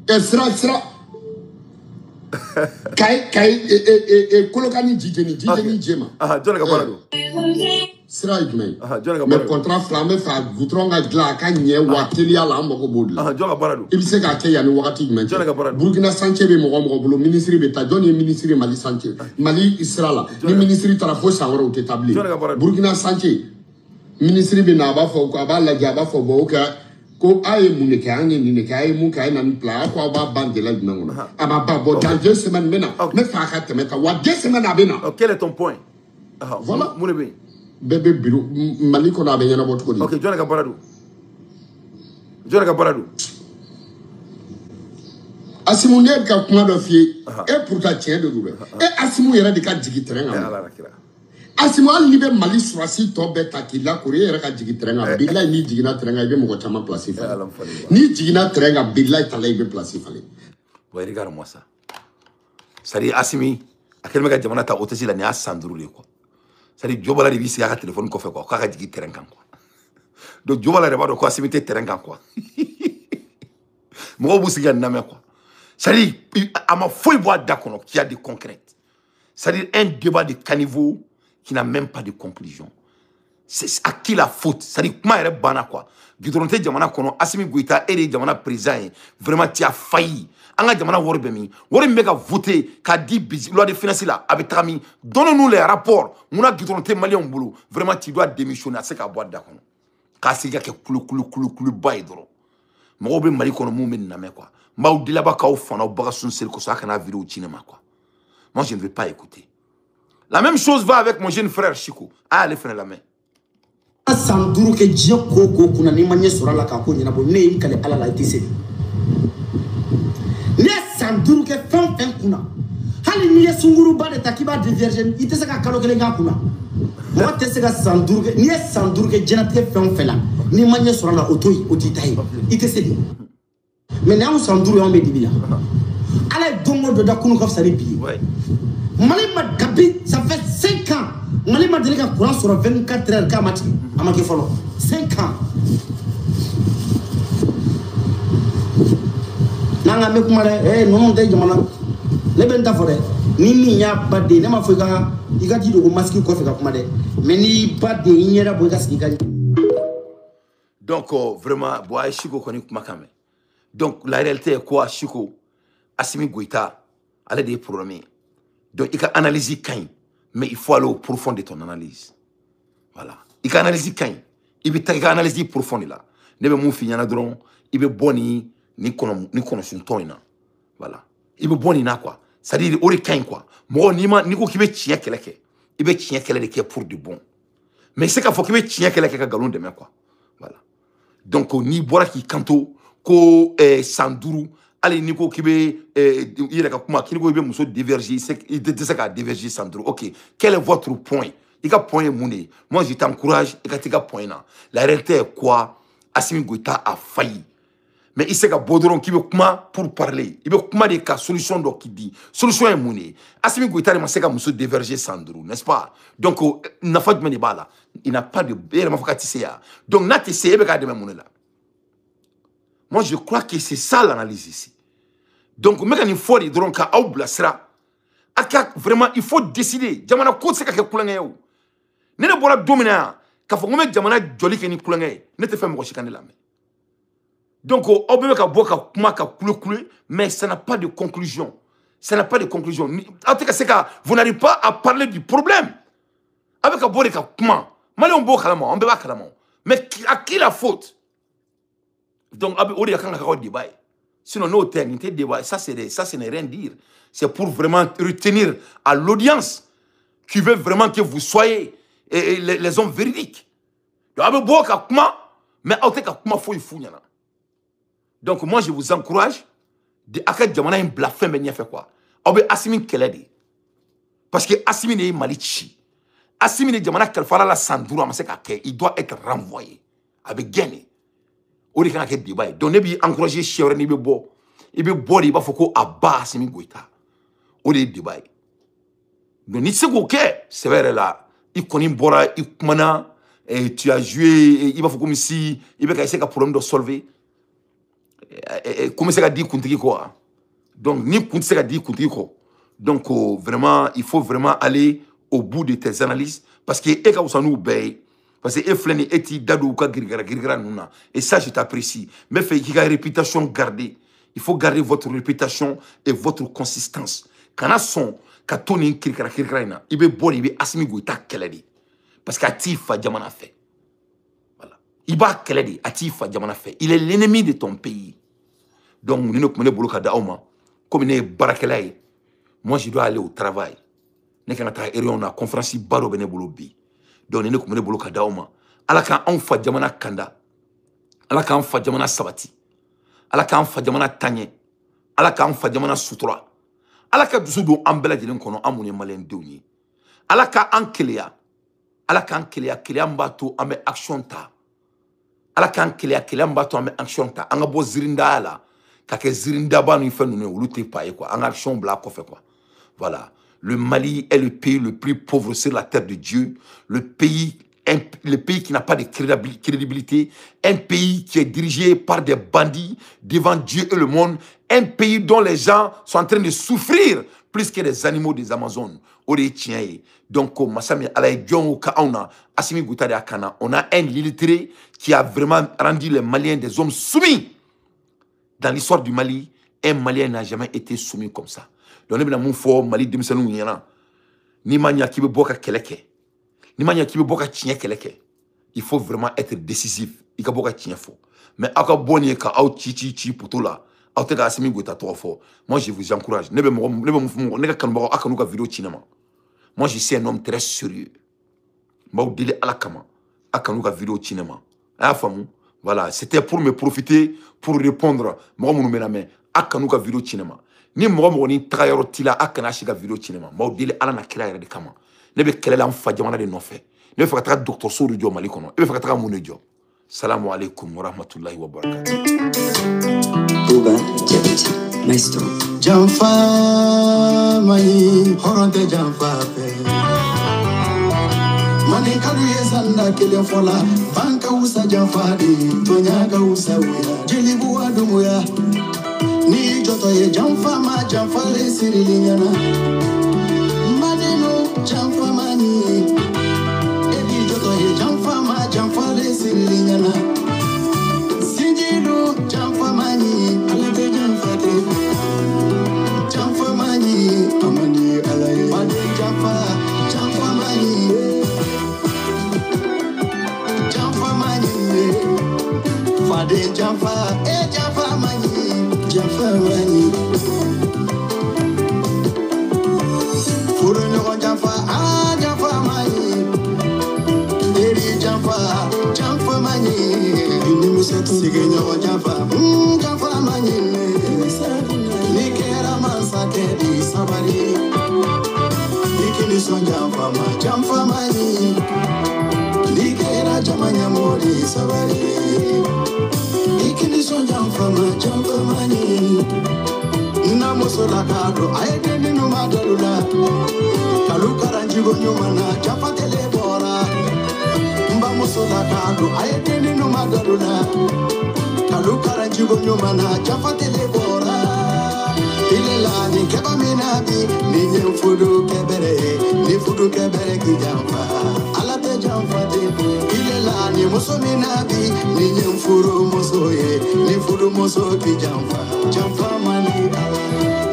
Elle sera. Kai Kolokani Djidjani Djema. Ah, John Gabarado. Sera Igmei. Mais contrat flammé fa Goutronga Glaka Nye Watelia la Moko Bodla. Ah, John Gabarado. Il sait qu'à Kaya ni Wakati Igmei. Burkina Sanché be Mogo ministre beta donne ministre Mali Sanché. Mali Israël. Ni ministre Tarafo Sawara ou établi. Burkina Sanché. Ministre be na ba fo ko ba la ja ba fo bo ka ko aye muneke anye ni ke aye mun ka na pla ko ba bandela dinango. Aba ba bo dans 2 semaines mena. Mais fa ka temeta wa 2 semaines abena. Quel est ton point? Voilà. Mourebe. Bébé bureau Mali ko na be yana bot ko di. OK, John Gabarado. John Gabarado. Asimu ne ka kuma do fie et pourtant tien de douleur. Et Asimu yera de ka jigi terrain. Asimu ali be Mali surasi to be takila ko yera ka jigi terrain. Billahi ni jigina terrain be mo chama place fa. Ni jigina terrain billahi talay be place fa. Ouais, regarde-moi ça. Ça dit Asimi, à quel mec a jamana ta hôtesse la ni a sandroulé quoi. Ça dit Djobala de visi à téléphone ko fait quoi. Ka jigi terrain kan quoi. Donc Djobala de ba do ko Asimi te terrain kan quoi. Mo busi ga na quoi. Ça dit à ma folie bois d'accord qui a des concrètes. Ça dit un débat de caniveau qui n'a même pas de conclusion. C'est à qui la faute? Ça dit comment est bana quoi. Gidronte jamana kono Assimi Goïta et jamana président vraiment tu as failli. Anga jamana worbemi wori mega voter ka di loi de finances là avec Trami donne-nous les rapports muna Gidronte malien boulot vraiment tu dois démissionner à ce qu'a boîte d'accord ka siga ke kulu bay doro mo be mali kono mo men na me quoi ma ou dilaba ka o fana o baga sun sel ko ça kana vidéo cinéma quoi. Moi je ne vais pas écouter. La même chose va avec mon jeune frère Chico. Ah, allez faire la main. Sanduru ke dieu koko kuna ni manye sura la ka ko nyina bo ne kale ala la tese ne sanduru ke fen kuna hali ni sunguru ba de takiba diversion itese ka kalo kele nga kuna mo tese ka sanduru ke ni sanduru ke jenate fen fela ni manye sura la otoyi otitai itese di mais na sanduru on be dibila ala dongo do da kunu ko sari bi mali ma gabi ça fait 5 ans mali ma deli ka courant sur 24 heures ka mati amake follow 5 ans nanga me kuma le non de jamana le ben ta fore ni mi ya bade ne ma fuka igati do ko maski ko fika kuma de mais ni bade nyera bo gas igani donc vraiment boy Chiko koni kuma kame donc la réalité est quoi Chiko Assimi Goïta allait des programmer donc il faut analyser quand mais il faut aller au profond de ton analyse voilà il faut analyser quand il faut analyser profond là ne be mon finyana dron il be boni ni kono sun toina voilà il be boni na quoi ça dit ori quand quoi mo ni ma ni ko kibe chia keleke il be chia kele de ke pour du bon mais c'est qu'il faut kibe chia keleke ka galon de main quoi voilà donc ni bora ki kanto ko sanduru allez niko kibe il ka kuma kiniko be muso diverger il de ça ka diverger sanduru OK quel est votre point il ka point mouné moi je t'encourage et ka tika point là la réalité est quoi Assimi Goïta a failli mais il sait que Bodoron qui veut comment pour parler il veut comment des cas solution donc qui dit solution est mouné Assimi Goïta il sait que muso diverger sanduru n'est-ce pas donc n'a pas de menibala il n'a pas de il m'a fait donc n'a essayé be ka de mouné là. Moi, je crois que c'est ça l'analyse ici. Donc, il faut dire que vraiment, il faut décider. Jamana ko se ka ke kulanga yo. Ne ne bora domina ka fo ngome jamana joli ke ni kulanga ne te fait mo chikane la. Donc, on peut ka boka kuma ka kule mais ça n'a pas de conclusion. Ça n'a pas de conclusion. En tout cas, c'est que vous n'arrivez pas à parler du problème. Avec ka boka ka kuma, malé on boka la on be ba kalama. Mais à qui la faute? Donc, sinon, nos termes, ça, ce n'est rien dire. C'est pour vraiment retenir à l'audience qui veut vraiment que vous soyez les hommes véridiques. Donc, moi, je vous encourage de faire quoi? Parce que Assimi n'est Malichi. Assimi n'est Jamana Kalfara la Sandoura, il doit être renvoyé avec gagné. On est quand même débat. Donc, ne bi encourager Chéré ni bebo. Il be bo il va faut ko aba Assimi Goïta. On est débat. Donc, ni c'est OK, c'est vrai là. Il connaît bora, il kumana et tu as joué, il va faut comme si il va essayer un problème de solver. Comment ça dit kuntiki quoi. Donc, ni kuntiki ça dit kuntiki quoi. Donc, vraiment, il faut vraiment aller au bout de tes analyses parce que eka usanu bay. Parce que Efleni eti dadou ka girigara nuna. Et ça, je t'apprécie. Mais fait qu'il y a une réputation gardée. Il faut garder votre réputation et votre consistance. Quand on a son, quand on est girigara, il veut bon, il veut Assimi Goïta keledi. Parce qu'Atifa Djamana fait. Voilà. Il va keledi, Atifa Djamana fait. Il est l'ennemi de ton pays. Donc, nous ne pouvons pas daoma. Comme il est barakelaï, moi, je dois aller au travail. Nous avons une conférence baro benebolobi. Donc, nous sommes bolo kadaoma. Ala ka anfa jamana kanda. Ala ka anfa jamana sabati. Ala ka anfa jamana tanye. Ala ka anfa jamana sutura. Ala ka dusu do ambela jelen kono amune malen dewni. Ala ka ankelia. Ala ka ankelia kelia mbato ambe action ta. Ala ka ankelia kelia mbato ambe action ta. Anga bo zirinda ala. Ka ke zirinda ba no fenu ne ulute paye quoi. Anga action bla ko fait quoi. Voilà. Le Mali est le pays le plus pauvre sur la terre de Dieu. Le pays qui n'a pas de crédibilité. Un pays qui est dirigé par des bandits devant Dieu et le monde. Un pays dont les gens sont en train de souffrir plus que les animaux des Amazones. Donc, Assimi Goïta, on a un illettré qui a vraiment rendu les Maliens des hommes soumis. Dans l'histoire du Mali, un Malien n'a jamais été soumis comme ça. Donc, nous avons Mali de ni mania qui veut boire keleke. Ni mania qui veut boire chien keleke. Il faut vraiment être décisif. Il faut boire chien faux. Mais à quoi bon y ka out chi pour tout là. Out te Assimi Goïta trop fort. Moi je vous encourage. Ne vidéo cinéma. Moi je suis un homme très sérieux. Moi délai à la kama. akanuka vidéo cinéma a famu voilà c'était pour me profiter pour répondre mo mo mena me akanuka vidéo cinéma ni mo ni trayoro tila akana shiga vidéo cinéma mo dile ala na kira yere de kama ne be kelela am fa jamana de no fe ne fa ka docteur Sourou Dio Mali kono e fa ka mun dio salamu alaikum wa rahmatullahi wa barakatuh Touba Diabéti maestro Jamfa mai horonte jamfa pe mani kadu yesanda kele fola banka usa jamfa di tonyaga usa wira jilibu adumuya ni joto ye jamfa ma jamfa le sirilinyana maneno jamfa mani ebi joto ye jamfa ma jamfa le sirilinyana sinjilu jamfa mani alate jamfa te jamfa mani amani alaye mani jamfa mani jamfa mani fade jamfa jamfa mani furu nyogo jamfa jamfa mani eri jamfa mani ini setu sige nyogo jamfa mani ni kera mansa kedi sabari ikini son jamfa mani ni kera jamanya mori sabari ikini son jamfa mani na musola kado aideni no madalula kalukara njigo nyumana jamfa telebora mba musola kado aideni no madalula kalukara njigo nyumana jamfa telebora ilela ni keba minabi ni nyemfudu kebere ki jamfa alate jamfa tebu ilela ni muso minabi ni nyemfuru musoye ni fudu muso ki jamfa mani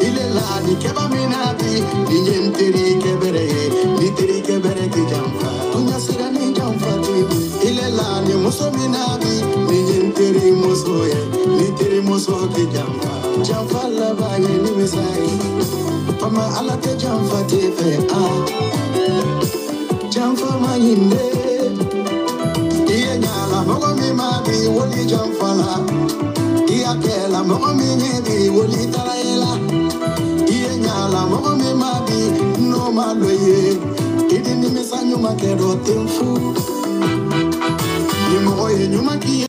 ilela ni keba minabi ni nyemteri kebere ki jamfa unyasira ni jamfa tebu ilela ni muso minabi ni nyemteri musoye ni teri muso ki jamfa la baye ni misai pama alate jamfa tefe jamfa mayinde iye nyala mogo mi mabi woli jamfa la iya kela mogo mi nyebi woli tarayela iye nyala mogo mi mabi no maloye idi ni misanyu makedo temfu ni mogo ye nyuma ki